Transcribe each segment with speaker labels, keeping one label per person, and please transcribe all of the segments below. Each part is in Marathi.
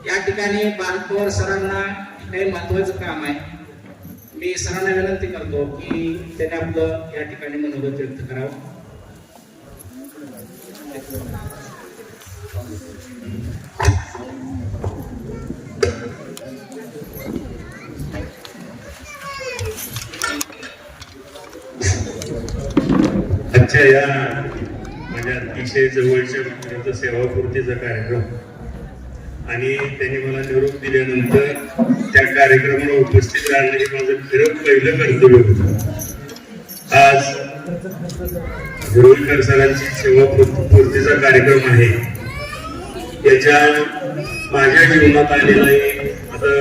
Speaker 1: या ठिकाणी बालपवर सरांना काही महत्वाचं काम आहे. मी सरांना विनंती करतो की त्यांनी आपलं या ठिकाणी मनोगत व्यक्त करावं.
Speaker 2: आजच्या या माझ्या अतिशय जवळच्या मित्राचा सेवापूर्तीचा कार्यक्रम आणि त्यांनी मला निरोप दिल्यानंतर त्या कार्यक्रमाला उपस्थित राहणे हे माझं खरं पहिलं कर्तव्य होतं. आज हिरोईकर सरांची सेवापूर्तीचा कार्यक्रम आहे. याच्या माझ्या जीवनात आलेला आता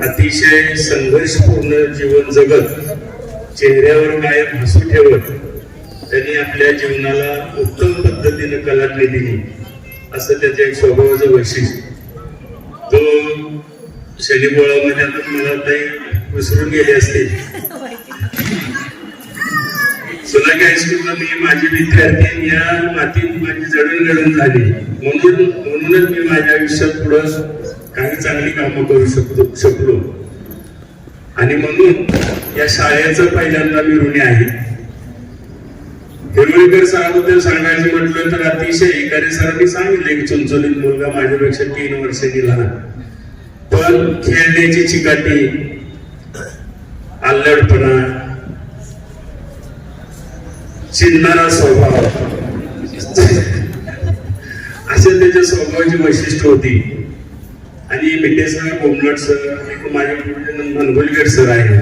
Speaker 2: अतिशय संघर्षपूर्ण जीवन जगत चेहऱ्यावर कायम हसू ठेवत त्यांनी आपल्या जीवनाला उत्तम पद्धतीने कलाटणी दिली असं त्याचं एक स्वभावाचं वैशिष्ट्य. तो शनिपोळामध्ये आता मला काही विसरून गेले असते. सोलाकी हायस्कूलला मी माझी विद्यार्थी या मातीत माझी जडणघडण झाली म्हणूनच मी माझ्या आयुष्यात पुढं काही चांगली कामं करू शकलो आणि म्हणून या शाळेचं पहिल्यांदा मी ऋणी आहे. हिरोईकर सराबद्दल सांगायचं म्हटलं तर अतिशय एकाने सरांनी सांगितले की चुलचुलीत मुलगा माझ्यापेक्षा 3 वर्षांनी लहान, पण खेळण्याची चिकाटी, अल्लडपणा, चिडणारा स्वभाव असे त्याच्या स्वभावाची वैशिष्ट्य होती. आणि मिटे सर, कोमलट सर, एक माझे मनगोलकर सर आहे.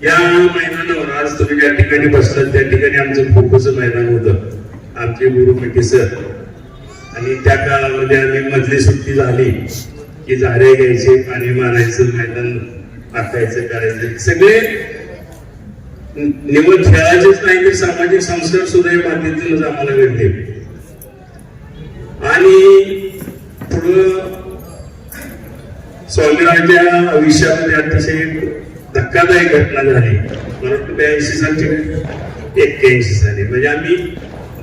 Speaker 2: या मैदानावर आज तुम्ही ज्या ठिकाणी बसलात त्या ठिकाणी आमचं खोखोचं मैदान होतं. आमचे गुरु मिटे सर आणि त्या काळामध्ये आम्ही मधली सुट्टी झाली की झाडे घ्यायचे, पाणी मारायचं, मैदान आखायचं, करायचं. सगळे निवड खेळाचेच नाही तर सामाजिक संस्कार सुद्धा या माध्यमातूनच आम्हाला घडले. आणि पुढं स्वामीरावच्या आयुष्यामध्ये अतिशय धक्कादायक घटना झाली. मला वाटतं 82 सालची 81 साली म्हणजे आम्ही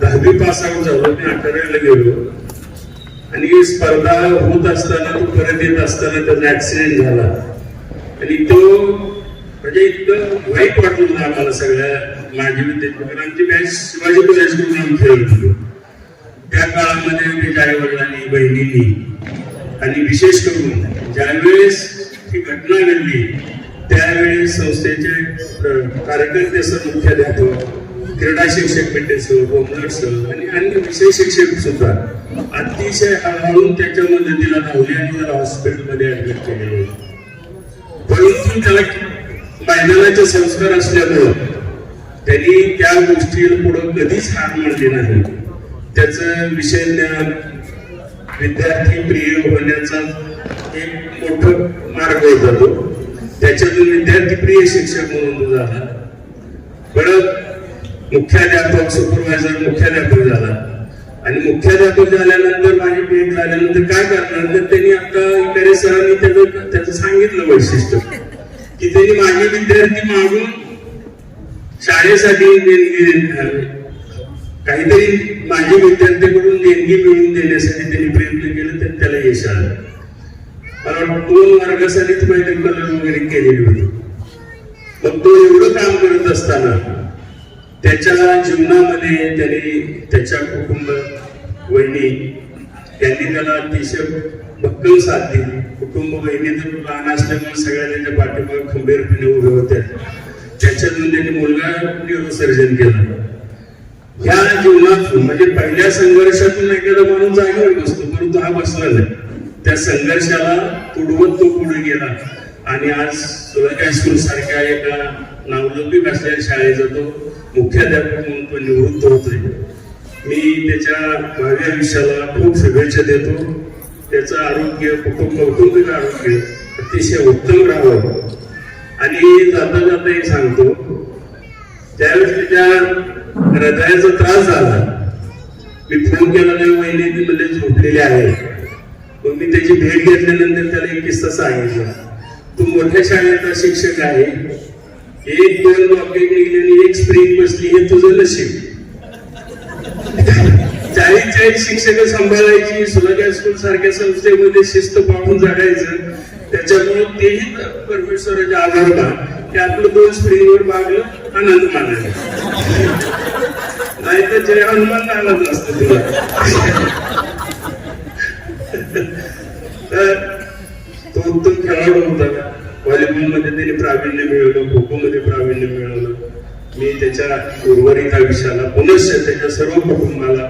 Speaker 2: 10वी पास आउट झालो. मी 11वीला गेलो आणि स्पर्धा होत असताना तो परत येत असताना त्याचा ऍक्सिडेंट झाला आणि तो म्हणजे इतकं वाईट वाटलं होतं आम्हाला सगळ्या माझी विद्यार्थी. आमची बॅच शिवाजी कॉलेज करून आम्ही खेळत होतो. त्या काळामध्ये त्याच्या आई वडिलांनी, बहिणींनी आणि विशेष करून ज्यावेळेस ही घटना घडली त्यावेळेस संस्थेचे कार्यकर्ते सर, मुख्याध्यापक, क्रीडा शिक्षक मिटे सर, कोमलट सर आणि अन्य विषय शिक्षक सुद्धा अतिशय हळूहळू त्याच्या मदतीला धावले आणि त्याला हॉस्पिटलमध्ये ऍडमिट केले. परंतु त्याला मैदानाचे संस्कार असल्यामुळं त्यांनी त्या गोष्टीला पुढं कधीच हार मानली नाही. त्याचं विषय ज्ञान, विद्यार्थी प्रिय होण्याचा एक मोठा मार्ग होता. तो त्याच्यातून विद्यार्थी प्रिय शिक्षक म्हणून तो झाला. परत मुख्याध्यापक, सुपरवायझर मुख्याध्यापक झाला आणि मुख्याध्यापक झाल्यानंतर माझी भेट झाल्यानंतर काय करणार तर त्यांनी आता इकडे सरांनी त्याचं सांगितलं वैशिष्ट्य की त्यांनी माझे विद्यार्थी मागून शाळेसाठी काहीतरी माझ्या विद्यार्थ्यांकडून देणगी मिळवून देण्यासाठी त्यांनी प्रयत्न केले तर त्याला यश आलं. मला वाटतं 2 वर्गासाठीच पहिले कलर वगैरे केलेली होती. मग तो एवढं काम करत असताना त्याच्या जीवनामध्ये त्यांनी त्याच्या कुटुंब, वहिनी त्यांनी त्याला अतिशय भक्कम साथ दिली. कुटुंब, वहिनी तर लहान असल्यामुळे सगळ्या त्याच्या पाठीमागे खंबीरपणे उभे होत्या. त्याच्यातून त्यांनी मुलगा न्यूरोसर्जन केला. ह्या जीवनातून म्हणजे पहिल्या संघर्षातून एखादा माणूस जागेवर बसतो परंतु हा बसला नाही. त्या संघर्षाला तुडवत तो पुढे गेला आणि आज सोलाकी हायस्कूल सारख्या एका नावलौकिक असलेल्या शाळेत जातो, मुख्याध्यापक म्हणून तो निवृत्त होतोय. मी त्याच्या भावी आयुष्याला खूप शुभेच्छा देतो. त्याचं आरोग्य, कौटुंबिक आरोग्य अतिशय उत्तम राहावं. आणि जाता जाता हे सांगतो, त्यावेळेस त्याच्या हृदयाचा त्रास झाला. मी फोन केला नाही, वहिनी मध्ये झोपलेली आहे. मग मी त्याची भेट घेतल्यानंतर त्याला एक किस्सा सांगितला. तू मोठ्या शाळेचा शिक्षक आहे, 1-2 रॉकेट निघले आणि 1 स्प्रिंग बसली, हे तुझं नशीब. 40 काही शिक्षक सांभाळायची, सुलगा स्कूल सारख्या संस्थेमध्ये शिस्त पाहून जगायचं. त्याच्यामुळे तेही परमेश्वराचे आभार मान की आपलं 2 स्क्रीनवर मागलं आनंद मानायला, नाही तर जय हनुमान आनंद असतं तुला. तर तो उत्तम खेळाडू होता. व्हॉलीबॉलमध्ये त्याने प्रावीण्य मिळवलं, खो खो मध्ये प्रावीण्य मिळवलं. मी त्याच्या उर्वरित आयुष्याला पुनश्च त्याच्या सर्व कुटुंबाला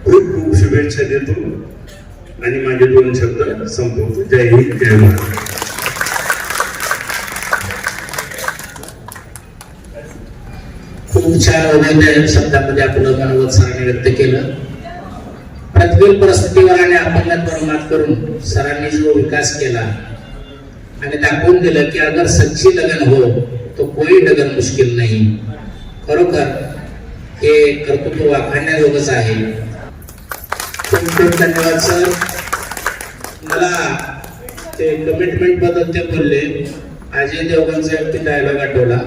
Speaker 2: खूप खूप शुभेच्छा देतो आणि माझे 2 शब्द संपवतो. जय हिंद, जय महाराष्ट्र.
Speaker 1: खूप छान उदयदायक शब्दामध्ये आपलं मनोगत सरांनी व्यक्त केलं. प्रतिकूल परिस्थितीवर आणि अपंगांवर मात करून सरांनी जो विकास केला आणि दाखवून दिलं की अगर सच्ची लगन हो तो कोई डगन मुश्किल नाही. खरोखर हे कर्तृत्व वाखाणण्याजोगंच आहे. खूप खूप धन्यवाद सर. मला ते कमिटमेंट बद्दल ते बोलले. अजय देवगणचा एक डायलॉग आठवला,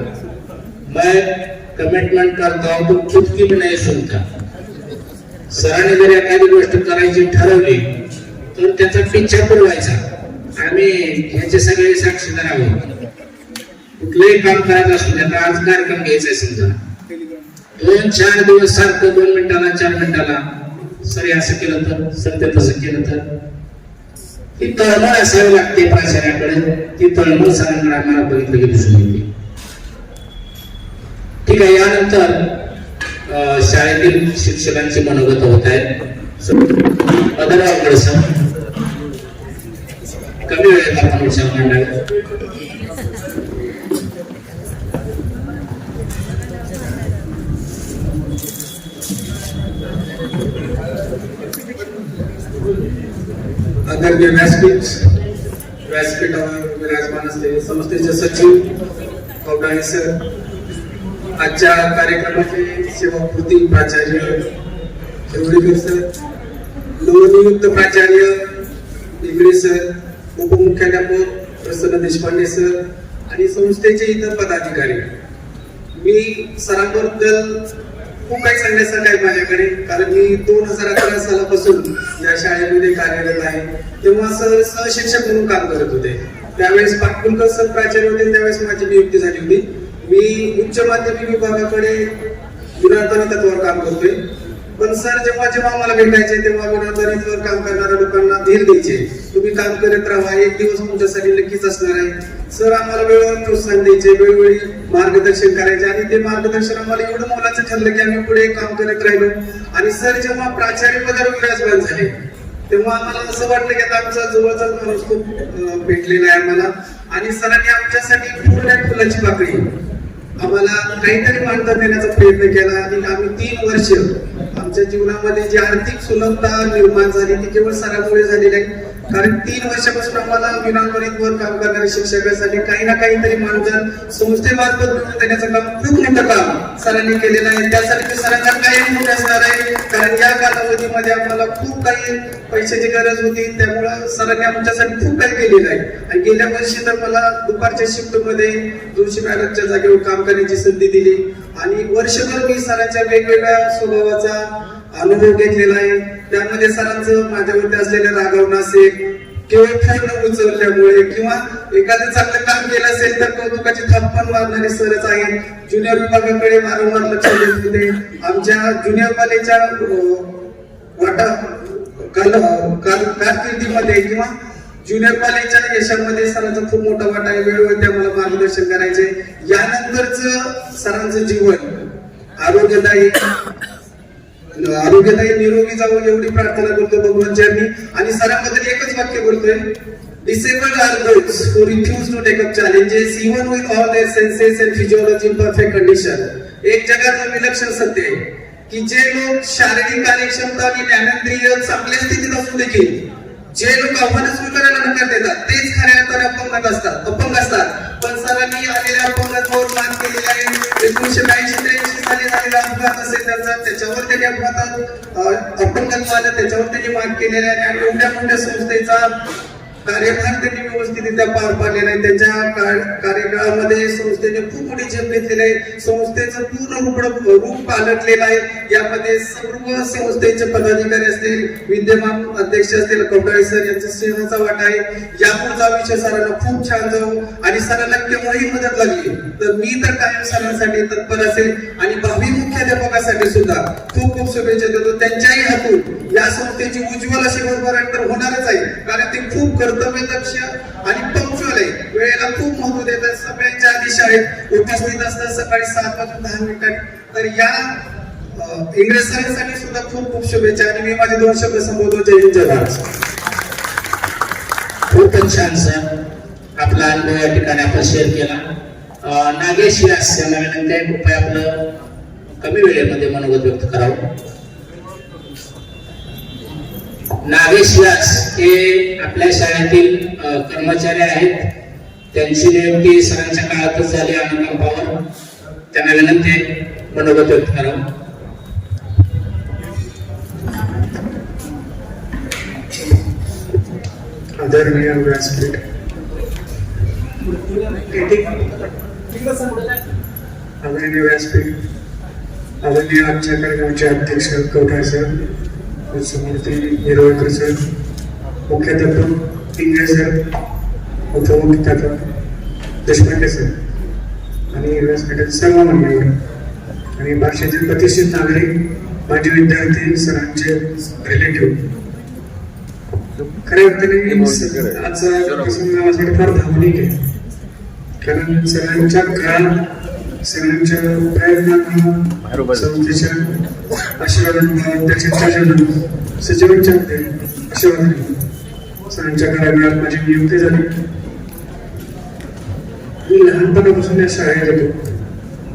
Speaker 1: मैं कमिटमेंट करता हूं तो खुद की भी नहीं सुनता. सरांनी जर एखादी गोष्ट करायची ठरवली तर त्याचा पिच्छा पुरवायचा. आम्ही ह्याचे सगळे साक्षीदार आहोत. कुठलंही काम करायचं असू द्या, आता आज कार्यक्रम घ्यायचा समजा, 2-4 दिवस सारखं 2 मिनिटाला 4 मिनिटाला सर असं केलं तर, सर ते तसं केलं तर, ती तळमळ असावी लागते प्राचार्याकडे. ती तळमळ सरांकडे आम्हाला बघितलं की दिसून येते. ठीक आहे, यानंतर शाळेतील शिक्षकांची मनोगत होत आहेत. सर कमी वेळेत आपण विचार मांडावे.
Speaker 3: आदरणीय व्यासपीठावर विराजमान असलेले संस्थेचे सचिव कवडाळे सर, आजच्या कार्यक्रमाचे सेवापूर्ती प्राचार्य खेवडेकर सर, नवनियुक्त प्राचार्य इंगळे सर, उपमुख्याध्यापक प्रसन्न देशपांडे सर आणि संस्थेचे इतर पदाधिकारी, मी सरांबद्दल खूप काही सांगण्यासारखं आहे माझ्याकडे. कारण मी 2011 सालापासून या शाळेमध्ये कार्यरत आहे. तेव्हा सहशिक्षक म्हणून काम करत होते. त्यावेळेस पाटकुलकर सर प्राचार्य होते, त्यावेळेस माझी नियुक्ती झाली होती. मी उच्च माध्यमिक विभागाकडे विनागणितावर काम करतोय. पण सर जेव्हा जेव्हा मला भेटायचे तेव्हा विनागणितावर काम करणाऱ्या लोकांना धीर द्यायचे, तुम्ही काम करत राहा, एक दिवस तुमच्यासाठी नक्कीच असणार आहे. सर आम्हाला वेळोवेळी प्रोत्साहन द्यायचे, वेळोवेळी मार्गदर्शन करायचे आणि ते मार्गदर्शन आम्हाला एवढं मोलाचं ठरलं की आम्ही पुढे काम करत राहिलो. आणि सर जेव्हा प्राचार्य पदावर विराजमान झाले तेव्हा आम्हाला असं वाटलं की आता आमचा जवळचा माणूस खूप भेटलेला आहे आम्हाला. आणि सरांनी आमच्यासाठी पूर्ण फुलाची पाकळी आम्हाला काहीतरी मानधन देण्याचा प्रयत्न केला. आणि आम्ही 3 वर्ष आमच्या जीवनामध्ये जी आर्थिक सुलभता निर्माण झाली ती केवळ सरांमुळे झालेली आहे. कारण 3 वर्षापासून आम्हाला विनागणितवर काम करणाऱ्या शिक्षकांसाठी काही ना काहीतरी मानधन संस्थेमार्फत मिळवून देण्याचं काम, खूप मोठं काम सरांनी केलेलं आहे. त्यासाठी मी सरांना कायम मोठे असणार आहे. कारण या कालावधीमध्ये आम्हाला खूप काही पैशाची गरज होती, त्यामुळं सरांनी आमच्यासाठी खूप काही केलेलं आहे. आणि गेल्या वर्षी तर मला दुपारच्या शिफ्ट मध्ये जोशी मॅडमच्या जागेवर काम करण्याची संधी दिली. आणि वर्षभर मी सरांच्या वेगवेगळ्या स्वभावाचा अनुभव घेतलेला आहे. त्यामध्ये सरांचं माझ्यावरती असलेलं रागवणं असेल, केवळ फोन उचलल्यामुळे किंवा एखादं चांगलं काम केलं असेल तर कौतुकाची थाप पण मारणारे सरच आहेत. ज्युनियर विभागाकडे वारंवार लक्ष देत होते. आमच्या ज्युनियर कॉलेजच्या कारकिर्दीमध्ये किंवा ज्युनियर कॉलेजच्या यशामध्ये सरांचा खूप मोठा वाटा आहे. वेळोवेळी ते मला मार्गदर्शन करायचे. यानंतरच सरांचं जीवन आरोग्यदायी निरोगी जावं एवढी प्रार्थना करतो भगवान चरणी. आणि सरांबद्दल एकच वाक्य बोलतोय, disabled are those who refuse to take up challenges even with all their senses and physiology in perfect condition. एक जगाचं विलक्षण सत्य आहे की जे लोक शारीरिक कार्यक्षमता आणि ज्ञानेंद्रिय चांगल्या स्थितीत असून देखील जे लोक आव्हानं स्वीकारायला नकार देतात तेच खऱ्या अर्थाने अपंग असतात. पण सरांनी आलेल्या अपंगांवर मात केलेला आहे. 1982-83 साली झालेला अपघात असेल त्याच्यावर त्यांनी अपघातात अपंगत्व आलं, त्याच्यावर त्यांनी मात केलेला आहे. आणि एवढ्या मोठ्या संस्थेचा कार्यभार त्यांनी व्यवस्थितरित्या पार पाडले नाही. त्यांच्या कार्यकाळामध्ये संस्थेने खूप मोठी झेप घेतलेली आहे. संस्थेचं पूर्ण रूप पालटलेलं आहे. यामध्ये सर्व संस्थेचे पदाधिकारी असतील, विद्यमान अध्यक्ष असतील, कवडाळे सर यांचा सिंहाचा वाटा आहे. यापुढचा विषय सरांना खूप छान जाऊ आणि सरांना केव्हाही मदत लागली तर मी तर कायम सरांसाठी तत्पर असेल आणि भावी मुख्याध्यापकासाठी सुद्धा खूप खूप शुभेच्छा देतो. त्यांच्याही हातून या संस्थेची उज्ज्वल अशी भरभराट तर होणारच आहे, कारण ते खूप कर्तव्यदक्ष आणि पंक्च्युअल आहे. वेळेला खूप महत्व देतात. सगळ्यांच्या आधी शाळेत उपस्थित असतात सकाळी 7:10 तर या इंग्रज सरांसाठी सुद्धा खूप खूप शुभेच्छा आणि मी माझे 2 शब्द संबोधतो. जय हिंद, जय भारत.
Speaker 1: खूपच छान सर, आपला अनुभव या ठिकाणी आपण शेअर केला. नागेश व्यास यांना विनंती आहे, कृपया आपलं कमी वेळेमध्ये मनोगत व्यक्त करावं. नागेश व्यास हे आपल्या शाळेतील कर्मचारी आहेत. त्यांची नियुक्ती सरांच्या काळातच झाली अनुकंपावर. त्यांना विनंती आहे मनोगत व्यक्त करावं.
Speaker 3: आदरणीय व्यासपीठ, आदरणीय व्यासपीठ, आदरणीय आजच्या कार्यक्रमाचे अध्यक्ष कवठाळे सर, समूर्ती हिरवळकर सर, मुख्याध्यापक इंग्रज सर, उपमुख्याध्यापक देशपांडे सर आणि व्यासपीठातील सर्व मान्यवर आणि भाषेतील प्रतिष्ठित नागरिक, माजी विद्यार्थी, सरांचे रिलेटिव्ह, खऱ्या अर्थाने आजचा प्रसंग माझ्यासाठी फार भावनिक आहे. कारण सरांच्या काळात, सरांच्या प्रयत्नांना, संस्थेच्या आशीर्वादांना, त्याच्या सचिवांच्या आशीर्वादांना सरांच्या काळात माझी नियुक्ती झाली. मी लहानपणापासून या शाळेत होतो.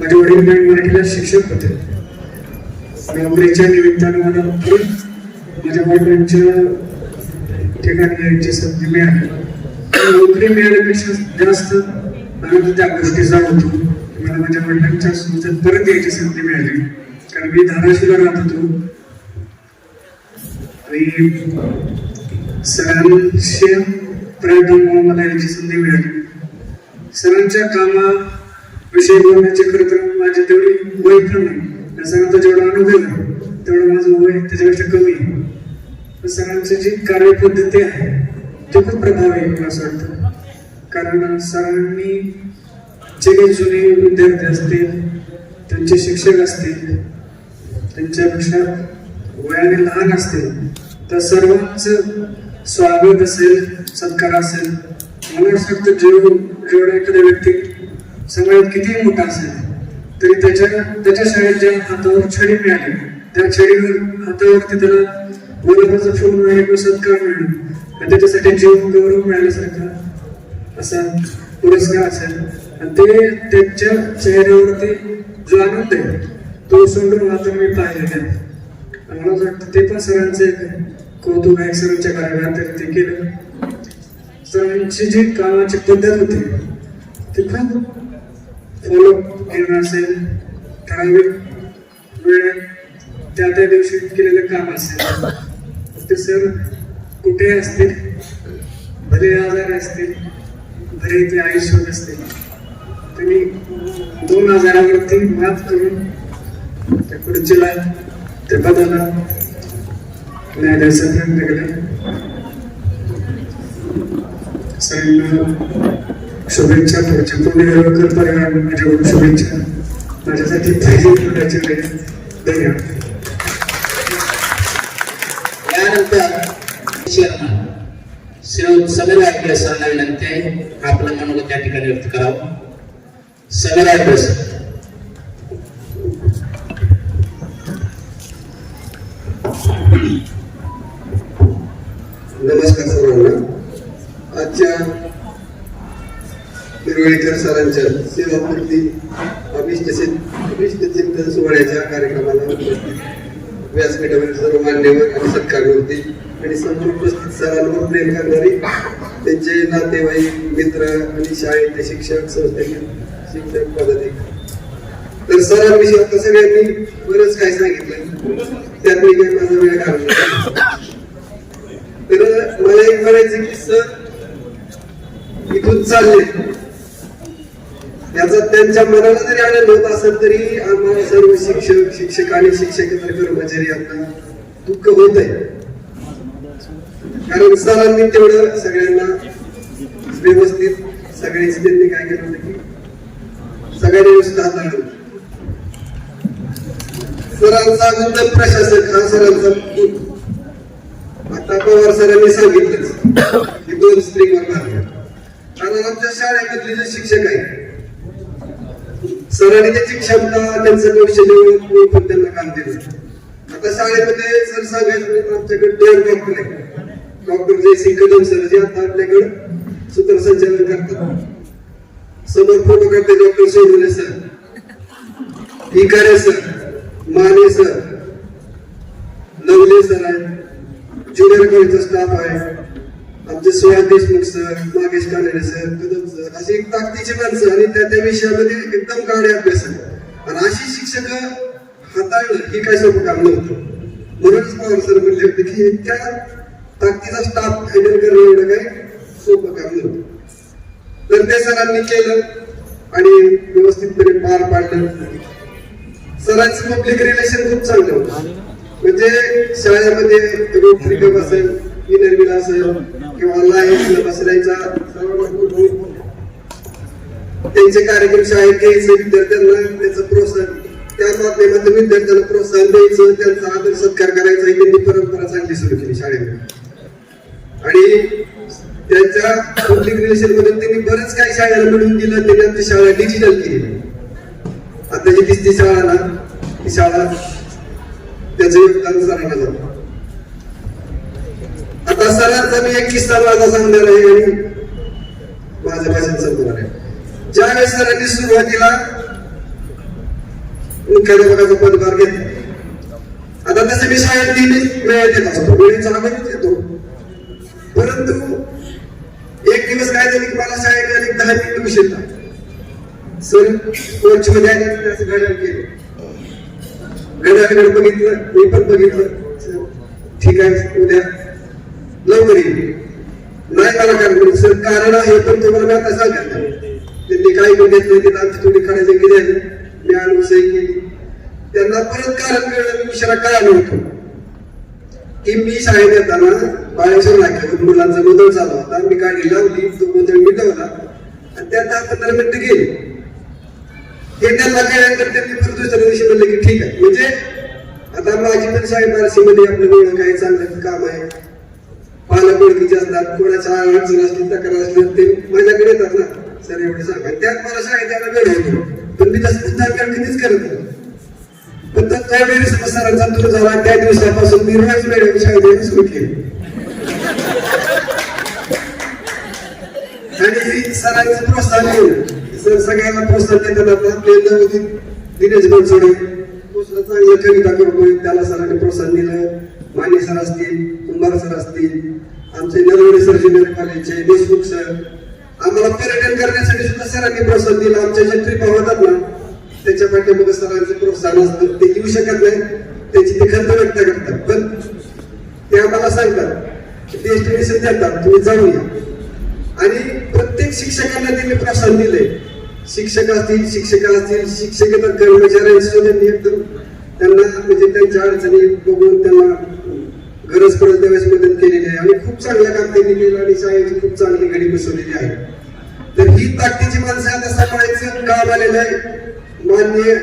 Speaker 3: माझे वडील मराठीला शिक्षक होते. नोकरीच्या निमित्तानं मला माझ्या वडिलांच्या ठिकाणी यायची संधी मिळाली. नोकरी मिळाल्यापेक्षा जास्त आनंद त्या गोष्टीचा होतो. मला माझ्या वडिलांच्या संस्थेत परत यायची संधी मिळाली, कारण मी धाराशिवला राहत होतो आणि सरांशी प्रयत्नामुळे मला याची संधी मिळाली. सरांच्या कामाविषयी बोलण्याची खरं तर माझी तेवढी वय पण नाही. सरांचा जेवढा अनुभव आहे तेवढं माझं वय त्याच्यापेक्षा कमी आहे. सरांची जी कार्यपद्धती आहे ते खूप प्रभावी आहे मला असं वाटतं. कारण सरांनी जे काही जुने विद्यार्थी असतील, त्यांचे शिक्षक असतील, त्यांच्यापेक्षा वयाने लहान असतील, तर सर्वांचं स्वागत असेल, सत्कार असेल. मला असं वाटतं जेवढा एखाद्या व्यक्ती समाजात कितीही मोठा असेल तरी त्याच्या शाळेत ज्या हातावर छडी मिळाली त्या छडीवर हातावरती त्याला गुलाबाचं फूल मिळालं किंवा सत्कार मिळाला, त्याच्यासाठी जीवन गौरव मिळाल्यासारखा असा पुरस्कार असेल. आणि ते त्याच्या चेहऱ्यावरती जो आनंद आहे तो सोडून आता मी पाहिलेला आहे. मला असं वाटतं ते पण सरांचं एक कौतुक आहे. सरांच्या कार्यक्रमात ते केलं. सरांची जी कामाची पद्धत होती ती खूप फॉलो केलं असेल. ठराविक वेळेत त्या दिवशी केलेलं काम असेल. ते सर कुठे असतील, भले आजार असतील, भले ते आयुष्यात असतील, त्यांनी 2 आजारावरती मात करून त्या खुर्चीला, त्या पदाला न्याय द्यायचा प्रयत्न केला. सरांना शुभेच्छा. पुढच्या पुणे हिरवळकर परिवार माझ्याकडून शुभेच्छा. माझ्यासाठी पहिली धन्यवाद.
Speaker 1: यानंतर चेअरमन श्री समीर आयपीएस सरांना विनंती आहे आपलं मनोगत त्या ठिकाणी व्यक्त करावं. समीर आयपीएस.
Speaker 4: नमस्कार सर्वांना. आजच्या हिरवळकर सरांच्या सेवापूर्ती अभिष्ट चिंतन सोहळ्याच्या कार्यक्रमाला व्यासपीठावरील सर्व मान्यवर आणि सत्कारमूर्ती आणि समोर उपस्थित सरांवर प्रेम करणारी त्यांचे नातेवाईक, मित्र आणि शाळेतले शिक्षक, संस्थेचे शिक्षक, पदाधिकारी. तर सरांविषयी आता सगळ्यांनी बरंच काय सांगितलं, त्यात मी काही माझा वेळ घालवला. तर मला एक म्हणायचं की सर सुखरूप चालले याचा त्यांच्या मनाला जरी आनंद होत असेल तरी आम्हाला सर्व शिक्षक शिक्षक आणि शिक्षकेतर कर्मचारी यांना दुःख होत आहे. कारण सरांनी तेवढं सगळ्यांना व्यवस्थित सगळेच त्यांनी काय केलं होतं की सगळ्यांनी व्यवस्थित हाताळलं. सरांचा उत्तम प्रशासक हा सरांचा आता पवार सरांनी सांगितलंच की 2 स्त्रीवर मारलं. कारण आमच्या शाळेमधले जे शिक्षक आहेत सरांनी त्याची क्षमता त्यांचं कौशल्य ओळखून त्यांना काम दिलं. आता शाळेमध्ये सर सांगायचं तर आमच्याकडे 2 डॉक्टर आहेत. डॉक्टर जयसिंग कदम सर जे आता आपल्याकडे सूत्रसंचालन करतात. समोर फोटो काढते doctor Sodavle sir, Ikare sir, Mane sir, Lavale sir आहे, ज्युनियर कॉलेजचा स्टाफ आहे, आमचे Suhas Deshmukh sir, Nagesh Kanade sir, Kadam sir, अशी एक ताकदीची माणसं आणि त्या विषयामध्ये एकदम गाढे अभ्यास आणि अशी शिक्षक हाताळणं ही काय सोपं काम नव्हतं. म्हणूनच पवार सर म्हणले होते की इतक्या ताकदीचा स्टाफ हँडल करणं एवढं काय सोपं काम नव्हतं. तर ते सरांनी केलं आणि व्यवस्थितपणे पार पाडलं. सरांचं पब्लिक रिलेशन खूप चांगलं होतं. म्हणजे शाळेमध्ये रोटरी क्लब असेल, विनर्विल असेल किंवा लायन्स क्लब असेल त्यांचे कार्यक्रम शाळेत घ्यायचे, विद्यार्थ्यांना त्याचं प्रोत्साहन त्या माध्यमातून विद्यार्थ्यांना प्रोत्साहन द्यायचं, त्यांचा आदर सत्कार करायचा ही त्यांनी परंपरा चांगली सुरू केली शाळेमध्ये. आणि त्यांच्या पब्लिक रिलेशन मध्ये त्यांनी बरेच काही शाळेला मिळून दिलं. त्यांनी आमची शाळा डिजिटल केली. आता जी दिसती शाळा ना ती शाळा त्याचं योगदान सरांना जातं. आता सरांचा मी एक किस्सा माझा सांगणार आहे आणि माझं भाषण संपणार आहे. ज्यावेळेस सरांनी सुरुवातीला मुख्याध्यापकाचा पदभार घेतला. आता तसं मी शाळेत नेहमीच वेळ देत असतो, वेळेचा आग्रह येतो. परंतु एक दिवस काय झालं की मला शाळेत 10 मिनिट उशीर झाला. सर कोच मध्ये आले त्याचं घड्याळ केलं, घड्याळकडे बघितलं, मी पण बघितलं. ठीक आहे उद्या लवकर येईल. नाही मला कारण सर कारण आहे पण तुम्हाला मी आता सांगायला त्यांनी काही घेतलं की आमची थोडी काढायची झाली. मी आलो सही केली. त्यांना परत कारण कळलं मी उशिरा काय आलो होतो की मी शाळेत येताना बाळेश्वर नाक्यावर मुलांचा गोंधळ चालू होता. मी गाडी लावली, तो गोंधळ मिटवला आणि त्या 10-15 मिनिटं गेली. हे त्यांना कळल्यानंतर त्यांनी परत दुसऱ्या दिवशी म्हणलं की ठीक आहे. म्हणजे आता माझी पण शाळेत बारशीमध्ये आपलं वेळ काही चांगलं काम आहे. पालक ओळखीचे असतात, कोणाच्या अडचण असली तक्रार असली ते माझ्याकडे येतात ना सर एवढे सांगा. त्यात मला शाळेत यायला वेळ होतो पण मी तसं उद्धार कधीच करत नाही. पण त्यावेळी सरांचा दूर झाला त्या दिवसापासून मी रोज वेळ शाळेत यायला सुरू केली. आणि सरांचं प्रोत्साहन घेऊन सर सगळ्यांना प्रोत्साहन देतात. आपले नवोदित दिनेश बनसोडे चांगलं कविता करतोय, त्याला सरांनी प्रोत्साहन दिलं. माने सर असतील, कुंभार सर असतील, आमचे नरवडे सर ज्युनियर कॉलेजचे देशमुख सर, आम्हाला पर्यटन करण्यासाठी सुद्धा सरांनी प्रोत्साहन दिलं. आमच्या ज्या ट्रिप होतात ना त्याच्या पाठीमागे सरांचं प्रोत्साहन असतं. ते येऊ शकत नाही, त्याची ते खंत व्यक्त करतात पण ते आम्हाला सांगतात डेस्टिनेशन देतात तुम्ही जाऊन या. आणि प्रत्येक शिक्षकांना त्यांनी प्रोत्साहन दिले. शिक्षक असतील, शिक्षिका असतील, शिक्षकेतर कर्मचाऱ्यांशी त्यांनी एकदम त्यांना म्हणजे त्यांच्या अडचणी बघून त्यांना गरज पडत त्यावेळेस मदत केलेली आहे. आणि खूप चांगलं काम त्यांनी केलं आणि शाळेची खूप चांगली घडी बसवलेली आहे. तर ही ताकदीची माणसं आता सांभाळायचं काम आलेलं आहे माननीय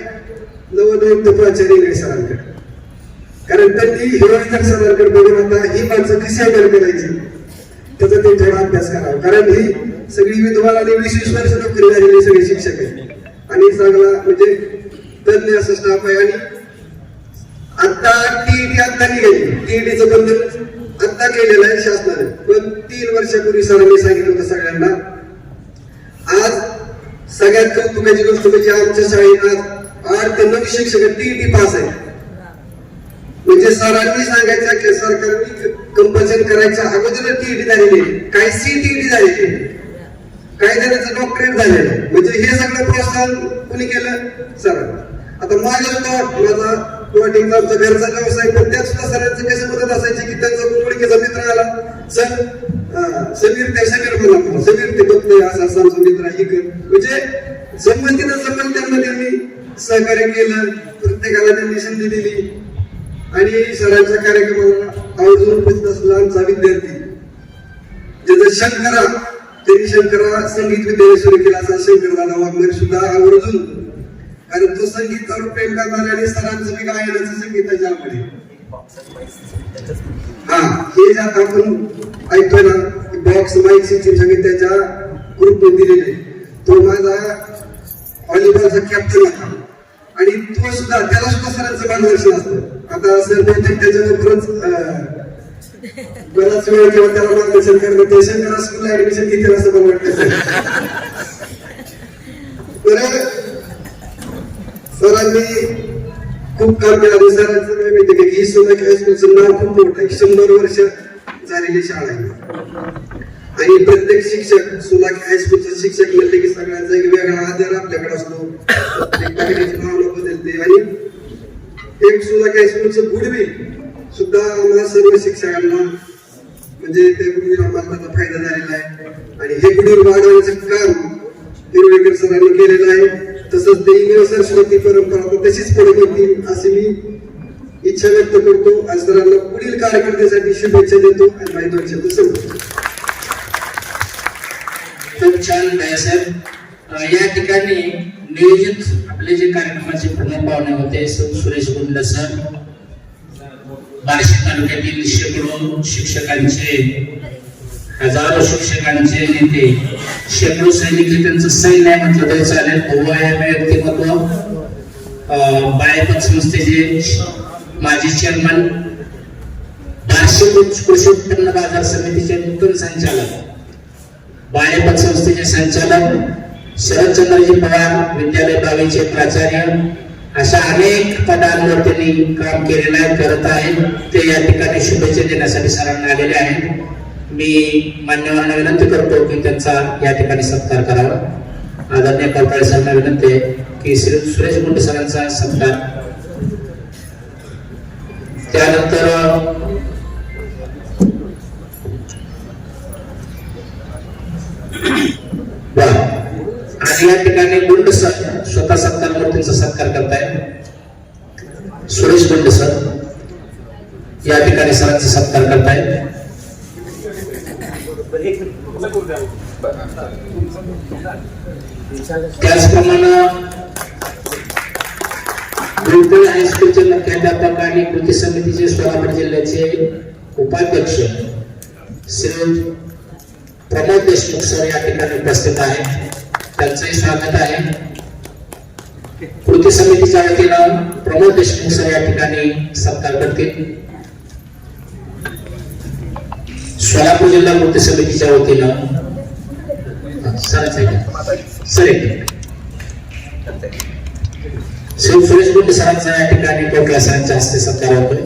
Speaker 4: नवोदित प्राचार्य इंगळे सरांकडे. कारण त्यांनी हिरोईकर सरांकडे बघून आता ही माणसं कशी हँडल करायची त्याचा ते थोडा अभ्यास करावा. कारण ही सगळी विद्वान आणि 20-20 वर्ष नोकरी झालेली सगळे शिक्षक आहेत आणि चांगला म्हणजे तज्ञ असं स्टाफ आहे. आणि आता टीईटी आता निघाली, टीईटीचं बंधन आता केलेलं आहे शासनाने. पण 3 वर्षापूर्वी सरांनी सांगितलं होतं सगळ्यांना. आज सगळ्यात कौतुकाची गोष्ट म्हणजे आमच्या शाळेत 8 ते 9 शिक्षक टीईटी पास आहे. म्हणजे सरांनी सांगायचं की सरकारने कंपल्सरी करायच्या अगोदर टीईटी झालेली, काही सीटीईटी झालेली, काही जणांचं डॉक्टरेट झालेलं. म्हणजे हे सगळं प्रोत्साहन कोणी केलं? सरांनी. आता माझा प्लॉटिंगचा आमचा घरचा व्यवसाय, पण त्यात सुद्धा सरांचं कसं मदत असायची की त्यांचा ओळखीचा मित्र आला, सर समीर ते समीर मला समीर ते बघतोय असं असं आमचा मित्र आहे कर, म्हणजे संमतीनं संमत त्यांनी सहकार्य केलं, प्रत्येकाला त्यांनी संधी दिली. आणि सरांच्या कार्यक्रमाला आवर्जून उपस्थित असलेला आमचा विद्यार्थी ज्याचा शंकरा, त्यांनी शंकरा संगीत विद्यालय सुरू केला असा शंकरदादा वाघमारे सुद्धा आवर्जून, कारण तो संगीतावर प्रेम करणारा आणि सरांचं मी गायनाचं संगीताच्या आवडी. हा हे जे आता आपण ऐकतोय ना बॉक्स माईक सिस्टीम सगळे त्याच्या ग्रुपने दिलेले, तो माझा व्हॉलीबॉलचा कॅप्टन होता आणि तो सुद्धा त्याला सुद्धा सरांचं मार्गदर्शन असतं. आता सर बहुतेक त्याच्याबरोबरच बराच वेळ किंवा त्याला मार्गदर्शन करणं, ते शंकरा स्कूलला ऍडमिशन घेतील असं मला वाटतं. सरांनी खूप काम केलं. सरांचं काय माहिती का की सोनाकी हायस्कूलचं नाव खूप मोठं आहे, 100 वर्ष झालेली शाळा आहे आणि प्रत्येक शिक्षक सोनाकी हायस्कूलचा शिक्षक म्हणते की सगळ्यांचा एक वेगळा आदर आपल्याकडे असतो, प्रत्येक भावना बदलते. आणि एक सोनाकी हायस्कूलचं गुडविल सुद्धा आम्हाला सर्व शिक्षकांना म्हणजे ते गुडविल आम्हाला त्याचा फायदा झालेला आहे आणि हे गुडविल वाढवण्याचं काम हिरवेकर सरांनी केलेलं आहे. तसंच ते इंग्रज सरस्वती परंपरा तशीच पुढे घेतील अशी मी इच्छा व्यक्त करतो आणि सरांना पुढील कार्यकर्त्यासाठी शुभेच्छा देतो आणि माझी 2 शब्द संपवतो.
Speaker 1: खूप छान साहेब. या ठिकाणी नियोजित आपले जे कार्यक्रमाचे प्रमुख पाहुणे होते सुरेश गुंड सर, बार्शी तालुक्यातील शेकडो शिक्षकांचे, हजारो शिक्षकांचे नेते, शेकडो सैनिक त्यांचं सैन्य आहे म्हटलं तरी चालेल. बहुआयामी व्यक्तिमत्व, बायपत संस्थेचे माजी चेअरमन, बार्शी कृषी उत्पन्न बाजार समितीचे नूतन संचालक, बायपत संस्थेचे संचालक, शरदचंद्रजी पवार विद्यालय 22चे प्राचार्य, अशा अनेक पदांवर त्यांनी काम केलेलं आहे, करत आहे. ते या ठिकाणी शुभेच्छा देण्यासाठी सरांना आलेले आहेत. मी मान्यवरांना विनंती करतो की त्यांचा या ठिकाणी सत्कार करावा. आदरणीय कवटाळे सरांना विनंती आहे की श्री सुरेश गुंड सरांचा सत्कार. त्यानंतर आणि या ठिकाणी गुंड सर स्वतः सत्कार मूर्तींचा सत्कार करताय. सुरेश गुंड सर या ठिकाणी सरांचा सत्कार करताय. त्याचप्रमाणे गुरुकुल हायस्कूलचे मुख्याध्यापक आणि कृती समितीचे सोलापूर जिल्ह्याचे उपाध्यक्ष श्री प्रमोद देशमुख सर या ठिकाणी उपस्थित आहेत. त्यांचंही स्वागत आहे. कृती समितीच्या वतीनं प्रमोद देशमुख सर या ठिकाणी सत्कार करतील. सोलापूर जिल्हा कृती समितीच्या वतीनं श्री सुरेश गुंड सरांचा या ठिकाणी कोटला सरांच्या हस्ते सत्कार होतोय.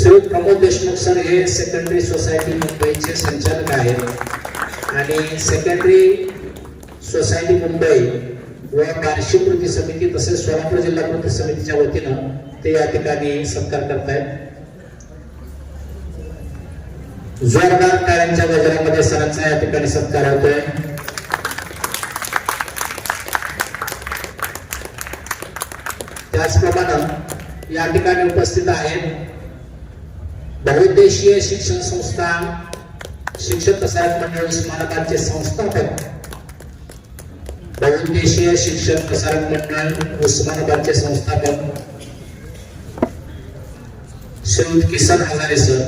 Speaker 1: श्री प्रमोद देशमुख सर हे सेकंडरी सोसायटी मुंबईचे संचालक आहेत आणि सेकंडरी सोसायटी मुंबई व बार्शी कृती समिती तसेच सोलापूर जिल्हा कृती समितीच्या वतीनं ते या ठिकाणी सत्कार करतायत. जोरदार टाळ्यांच्या गजरामध्ये सरांचा या ठिकाणी सत्कार होतोय. त्याचप्रमाणे या ठिकाणी उपस्थित आहेत बहुउद्देशीय शिक्षण संस्था शिक्षक प्रसारक मंडळ उस्मानाबादचे संस्थापक, बहुउद्देशीय शिक्षक प्रसारक मंडळ उस्मानाबादचे संस्थापक श्री किसन हजारे सर,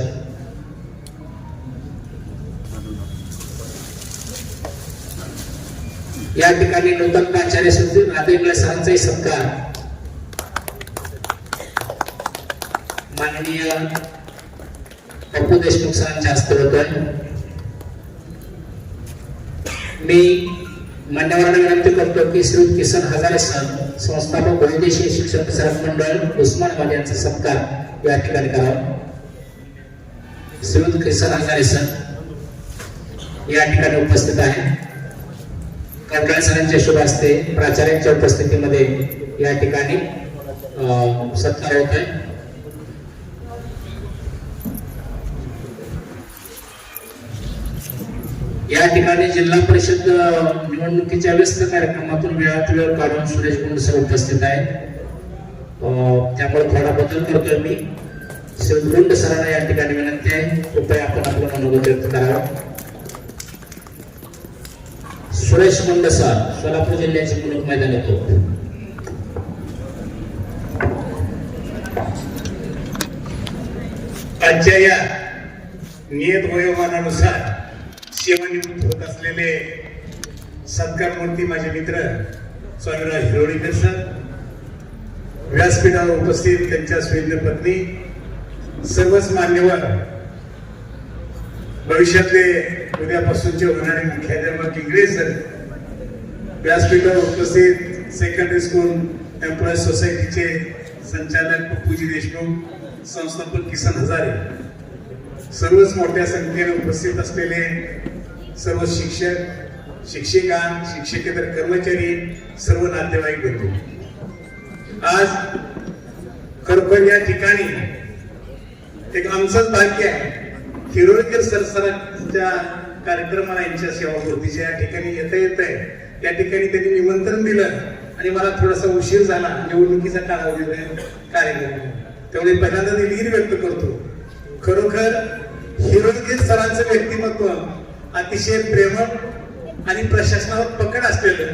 Speaker 1: या ठिकाणी नूतन प्राचार्य श्री राधेंद्र सरांचाही सत्कार माननीय पप्पू देशमुख सरांच्या हस्ते होतोय. मी मान्यवरांना विनंती करतो की श्री किसन हजारे सर, संस्थापक बहुउद्देशीय शिक्षक प्रसारक मंडळ उस्मानाबाद यांचा सत्कार या ठिकाणी करावा. श्री किसन हजारे सर. या ठिकाणी उपस्थित आहे. कवटाळे सरांच्या शुभ हस्ते प्राचार्यांच्या उपस्थितीमध्ये या ठिकाणी सत्कार होत आहे. या ठिकाणी जिल्हा परिषद निवडणुकीच्या व्यस्त कार्यक्रमातून वेळात वेळ काढून सुरेश गुंडसर उपस्थित आहेत. त्यामुळे थोडा बदल करतोय मी. गुंड सरांना या ठिकाणी विनंती आहे, कृपया आपण आपलं मनोगत व्यक्त करावं. सुरेश गुंड सर, सोलापूर जिल्ह्याचे मुलुक मैदान येतो.
Speaker 2: आजच्या या नियत वयोमानानुसार सेवानिवृत्त होत असलेले सत्कारमूर्ती माझे मित्र स्वामीराव हिरोळीकर सर, व्यासपीठावर उपस्थित त्यांच्या स्वेद पत्नी, सर्वच मान्यवर, भविष्यातले उद्यापासूनचे होणारे मुख्याध्यापक इंग्रज सर, व्यासपीठावर उपस्थित सेकंडरी स्कूल एम्प्लॉईज सोसायटीचे संचालक पप्पूजी देशमुख, संस्थापक किसन हजारे, सर्वच मोठ्या संख्येने उपस्थित असलेले सर्व शिक्षक, शिक्षिका, शिक्षकेतर कर्मचारी, सर्व नातेवाईक बंधू, आज खरोखर या ठिकाणी एक आमचंच भाग्य आहे. हिरोळीकर सरांच्या कार्यक्रमाला यांच्या सेवापूर्तीच्या या ठिकाणी येता येत आहे. या ठिकाणी त्यांनी निमंत्रण दिलं आणि मला थोडासा उशीर झाला, निवडणुकीचा कालावधी कार्यक्रम, त्यामुळे पहिल्यांदा दिलगिरी व्यक्त करतो. खरोखर हिरोळीकर सरांचं व्यक्तिमत्व अतिशय प्रेमळ आणि प्रशासनावर पकड असलेलं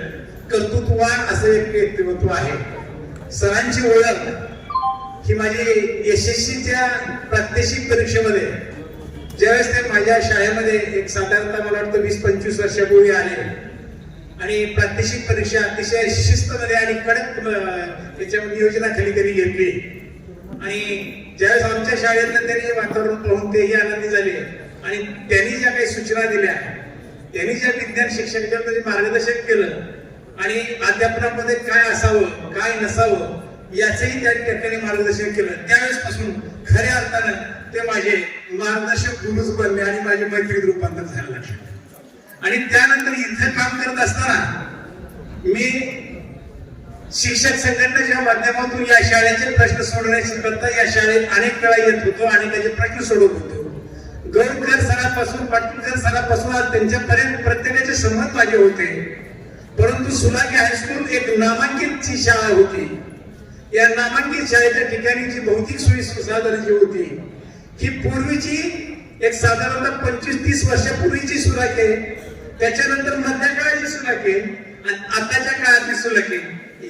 Speaker 2: कर्तृत्ववान असं एक व्यक्तिमत्व आहे. सरांची ओळख ही माझी यशस्वीच्या प्रात्यक्षिक परीक्षेमध्ये ज्यावेळेस ते माझ्या शाळेमध्ये एक साधारणतः मला वाटतं 20-25 वर्षापूर्वी आले आणि प्रात्यक्षिक परीक्षा अतिशय शिस्तमध्ये आणि कडक याच्या नियोजनाखाली त्यांनी घेतली आणि ज्यावेळेस आमच्या शाळेतलं त्यांनी वातावरण पाहून तेही आनंदी झाले आणि त्यांनी ज्या काही सूचना दिल्या, त्यांनी ज्या विज्ञान शिक्षकांचं मार्गदर्शन केलं आणि अध्यापनामध्ये काय असावं काय नसावं याचंही त्या ठिकाणी मार्गदर्शन केलं, त्यावेळेसपासून खऱ्या अर्थानं ते माझे मार्गदर्शक गुरुच बनले आणि माझे मैत्रीत रूपांतर झालं. आणि त्यानंतर इथं काम करत असताना मी शिक्षक संघटनेच्या माध्यमातून या शाळेचे प्रश्न सोडवण्याची करता या शाळेत अनेक वेळा येत होतो, अनेकाचे प्रश्न सोडवत होतो. गौरकर सरापासून पाटीलकर सरापासून आज त्यांच्यापर्यंत प्रत्येकाचे संबंध माझे होते. परंतु सुलागी हायस्कूल एक नामांकित शाळा होती. या नामांकित शाळेच्या ठिकाणी जी भौतिक सोयी सुसाधन जी होती ही पूर्वीची एक साधारणतः 25-30 वर्षापूर्वीची सुलाखे, त्याच्यानंतर मध्य काळाची सुलाखे आणि आताच्या काळातली सुलाखे,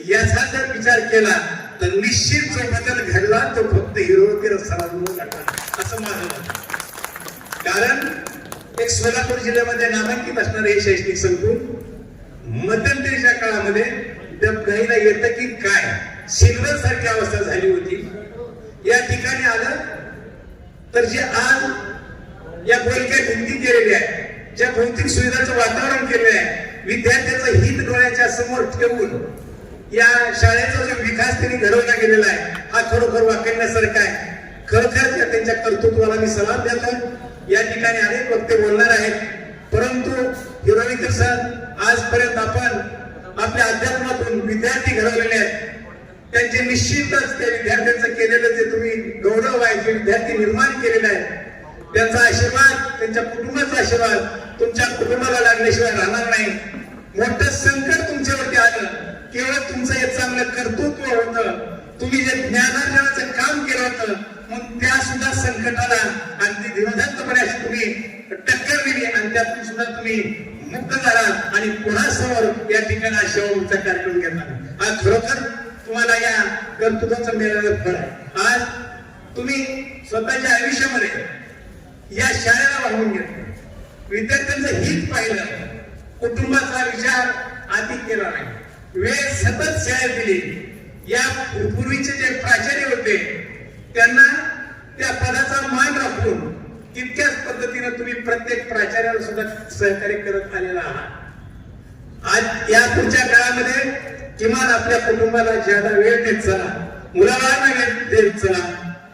Speaker 2: याचा जर विचार केला तर निश्चित जो बदल घडला तो फक्त हिरोळकर सरांमुळे घडला असं माझं मत. कारण एक सोलापूर जिल्ह्यामध्ये नामांकित असणारे हे शैक्षणिक संकुल मध्यंतरीच्या काळामध्ये डबघाईला येतं की काय सिल्वर सारखी अवस्था झाली होती. या ठिकाणी आलं तर जे आज या बोलक्या भिंती केलेल्या आहे, ज्या भौतिक सुविधांचं वातावरण केलेलं आहे, विद्यार्थ्याचं हित डोळ्याच्या समोर ठेवून या शाळेचा जो विकास त्यांनी घडवला गेलेला आहे हा खरोखर वाकण्यासारखा आहे. खरोखर त्यांच्या कर्तृत्वाला मी सलाम देतो. या ठिकाणी अनेक वक्ते बोलणार आहेत, परंतु हिरोळीकर सर, आजपर्यंत आपण आपल्या अध्यात्मातून विद्यार्थी घडवलेले आहेत. त्यांचे निश्चितच त्या विद्यार्थ्यांचं केलेलं जे तुम्ही गौरव आहे, जे विद्यार्थी निर्माण केलेला आहे, त्यांचा आशीर्वाद, त्यांच्या कुटुंबाचा आशीर्वाद तुमच्या कुटुंबाला लागल्याशिवाय राहणार नाही. मोठं संकट तुमच्यावरती आलं, केवळ तुमचं हे चांगलं कर्तृत्व होतं, तुम्ही जे ज्ञानार्जनाचं काम केलं होतं, मग त्या सुद्धा संकटाला अगदी दिवसभरपणे अशी तुम्ही टक्कर दिली आणि त्यातून सुद्धा तुम्ही मुक्त झाला आणि पुन्हा समोर या ठिकाणी सेवाचा कार्यक्रम घेतला. आज खरोखर तुम्हाला या कर्तृत्वाचं मिळालेलं फळ आहे. आज तुम्ही स्वतःच्या आयुष्यामध्ये या शाळेला वाहून घेतलं, विद्यार्थ्यांचं हित पाहिलं, कुटुंबाचा विचार आधी केला नाही, वेळ सतत शाळेत दिली. या पूर्वीचे जे प्राचार्य होते त्यांना त्या पदाचा मान राखून तितक्याच पद्धतीने तुम्ही प्रत्येक प्राचार्याला सुद्धा सहकार्य करत आलेला आहात. आज या पुढच्या काळामध्ये किमान आपल्या कुटुंबाला ज्यादा वेळ देत चला, मुलाबाळांना वेळ देत चला,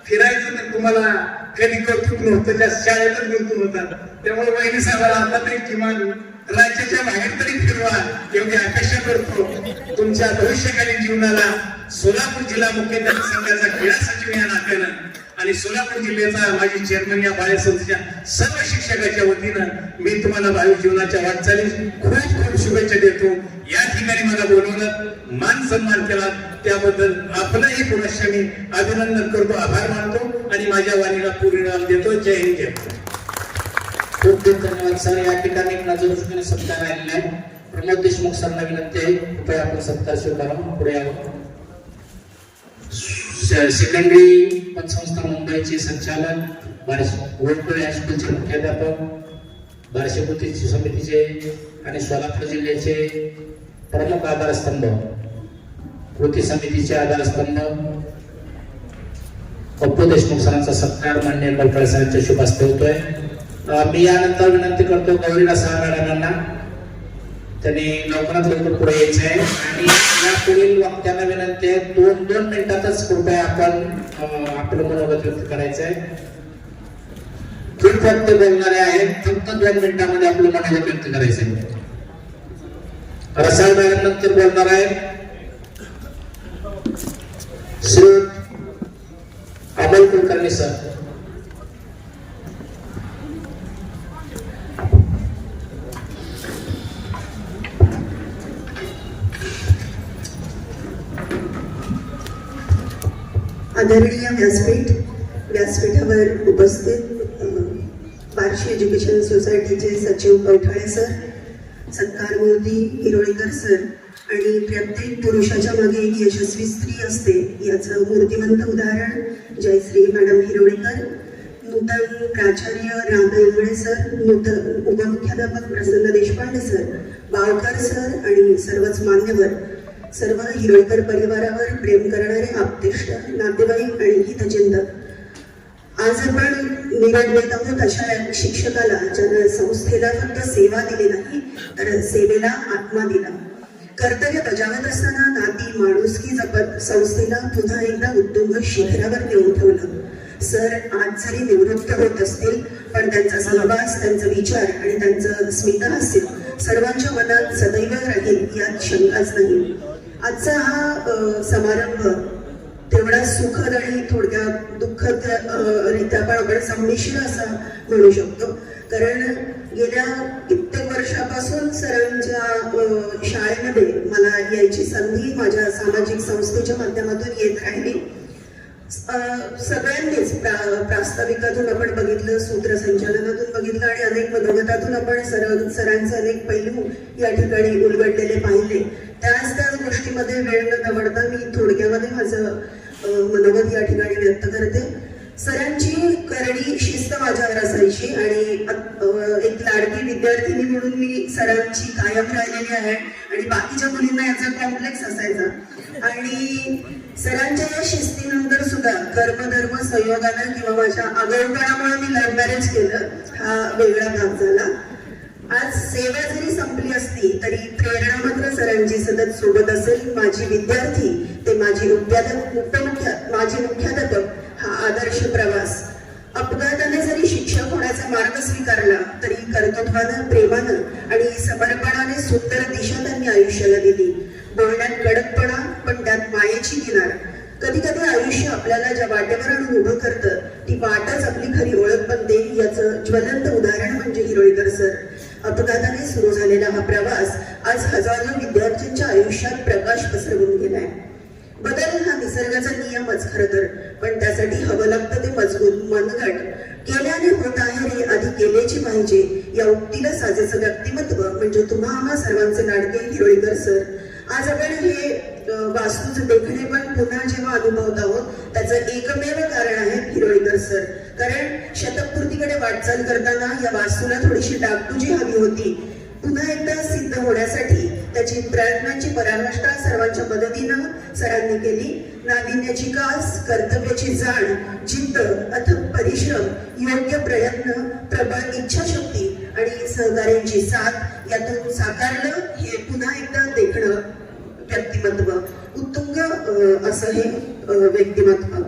Speaker 2: फिरायचं तर तुम्हाला
Speaker 3: कधी कौतुक नव्हतं, त्या शाळेतच गुंतून होता. त्यामुळे वहिनी साहेबांना आता तरी किमान राज्याच्या बाहेर तरी फिरवा एवढी अपेक्षा करतो. तुमच्या भविष्यकालीन जीवनाला सोलापूर जिल्हा मुख्य संघाचा क्रीडा सचिव या नात्यानं आणि सोलापूर जिल्ह्याचा माजी चेअरमन या बाळे संस्थेच्या सर्व शिक्षकाच्या वतीनं मी तुम्हाला भावी जीवनाच्या वाटचालीस खूप खूप शुभेच्छा देतो. या ठिकाणी मला बोलवलं, मान सन्मान केला, त्याबद्दल आपलंही पुनश्च मी अभिनंदन करतो, आभार मानतो आणि माझ्या वाणीला पूर्ण देतो. जय हिंद, जय भारत.
Speaker 1: खूप खूप धन्यवाद सर. या ठिकाणी एक नजर सत्कार आलेला आहे. प्रमोद देशमुख सरांना विनंती आहे, कृपया आपण सत्कार स्वीकारा, पुढे यावं. सेकंडरी पतसंस्था मुंबईचे संचालक, गोडकोळे हायस्कूलचे मुख्याध्यापक, बार्शी कृती समितीचे आणि सोलापूर जिल्ह्याचे प्रमुख आधारस्तंभ, कृती समितीचे आधारस्तंभ पप्पू देशमुख सरांचा सत्कार माननीय गोडकोळे सरांच्या शुभ हस्ते होतोय. मी यानंतर विनंती करतो गौरीला सहा मॅडमांना, त्यांनी लवकरात लवकर पुढे यायचं आहे आणि या पुढील वक्त्यांना विनंती आहे 2 मिनिटातच कृपया आपण आपलं मनोगत व्यक्त करायचं आहे. खूप वक्ते बोलणारे आहेत, फक्त 2 मिनिटांमध्ये आपलं मनोगत व्यक्त करायचं आहे. रसाळ मॅडम नंतर बोलणार आहे. श्री अमोल कुलकर्णी सर.
Speaker 5: आदरणीय व्यासपीठावर उपस्थित बार्शी एज्युकेशन सोसायटीचे सचिव कवठाळे सर, सत्कारमूर्ती हिरोळीकर सर आणि प्रत्येक पुरुषाच्या मागे एक यशस्वी स्त्री असते याचं मूर्तिमंत उदाहरण जयश्री मॅडम हिरोळीकर, नूतन प्राचार्य राम इंगळे सर, नूतन उपमुख्याध्यापक प्रसन्न देशपांडे सर, बावकर सर आणि सर्वच मान्यवर, सर्व हिरोळकर परिवारावर प्रेम करणारे आप्तेष्ट, नातेवाईक आणि हितचिंतक. आज आपण निवड देत आहोत अशा शिक्षकाला ज्यानं संस्थेला फक्त सेवा दिली नाही तर सेवेला आत्मा दिला. कर्तव्य बजावत असताना नाती माणुसकी जपत संस्थेला पुन्हा एकदा उत्तुंग शिखरावर नेऊन ठेवलं. सर आज जरी निवृत्त होत असतील पण त्यांचा सहवास, त्यांचा विचार आणि त्यांचं स्मितहास्य सर्वांच्या मनात सदैव राहील यात शंकाच नाही. आजचा हा समारंभ तेवढा सुखद आणि थोडक्यात दुःखद रित्या पण आपण संमिश्र असा म्हणू शकतो, कारण गेल्या कित्येक वर्षापासून सरांच्या शाळेमध्ये मला यायची संधी माझ्या सामाजिक संस्थेच्या माध्यमातून येत राहिली. सगळ्यांनीच प्रास्ताविकातून आपण बघितलं, सूत्रसंचालनातून बघितलं आणि अनेक मनोगतातून आपण सरांचे अनेक पैलू या ठिकाणी उलगडलेले पाहिले. त्याच गोष्टीमध्ये वेळ न दवडता मी थोडक्यामध्ये माझं मनोगत या ठिकाणी व्यक्त करते. सरांची करडी शिस्त माझ्यावर असायची आणि एक लाडकी विद्यार्थिनी म्हणून मी सरांची कायम राहिलेली आहे आणि बाकीच्या मुलींना याचा कॉम्प्लेक्स असायचा. आणि सरांच्या या शिस्तीनंतर सुद्धा कर्मधर्म संयोगानं किंवा माझ्या आगळपणामुळे मी लव्ह मॅरेज केलं, हा वेगळा भाग झाला. आज सेवा जरी संपली असती तरी प्रेरणा मात्र सरांची सतत सोबत असेल. माझी विद्यार्थी ते माझी माझी मुख्याध्यापक हा आदर्श प्रवास. अपघाताने जरी शिक्षक होण्याचा मार्ग स्वीकारला तरी कर्तृत्वानं, प्रेमानं आणि समर्पणाने सुंदर दिशा त्यांनी आयुष्याला दिली. बोलण्यात कडकपणा पण त्यात मायेची किनार. कधी कधी आयुष्य आपल्याला ज्या वाटेवर आणून उभं करतं ती वाटच आपली खरी ओळख बनते. याचं ज्वलंत उदाहरण म्हणजे हिरोळीकर सर. अपघाताने सुरू झालेला हा प्रवास आज हजारो विद्यार्थ्यांच्या आयुष्यात प्रकाश पसरवून गेलाय. बदल हा निसर्गाचा नियमच खरं तर, पण त्यासाठी हवं लागतं ते मजबूत मनगट. केल्याने होत आहे रे आधी केलेची पाहिजे या उक्तीला साजेचं व्यक्तिमत्व म्हणजे तुम्हा आम्हा सर्वांचे लाडके हिरोळीकर सर. आज आपण हे वास्तूचे देखणे पण पुन्हा जेव्हा अनुभवत आहोत त्याचं एकमेव कारण आहे हिरोळीकर सर. कारण शतकपूर्तीकडे वाटचाल करताना या वास्तूला थोडीशी डागडुजी हवी होती. पुन्हा एकदा सिद्ध होण्यासाठी त्याची प्रयत्नांची पराकाष्ठा सर्वांच्या मदतीनं सरांनी केली. नाविन्याची कास, कर्तव्याची जाण, जिद्द, अथक परिश्रम, योग्य प्रयत्न, प्रबळ इच्छाशक्ती आणि सहकार्यांची साथ यातून साकारलं हे पुन्हा एकदा देखणं व्यक्तिमत्व. उत्तुंग असं हे व्यक्तिमत्व.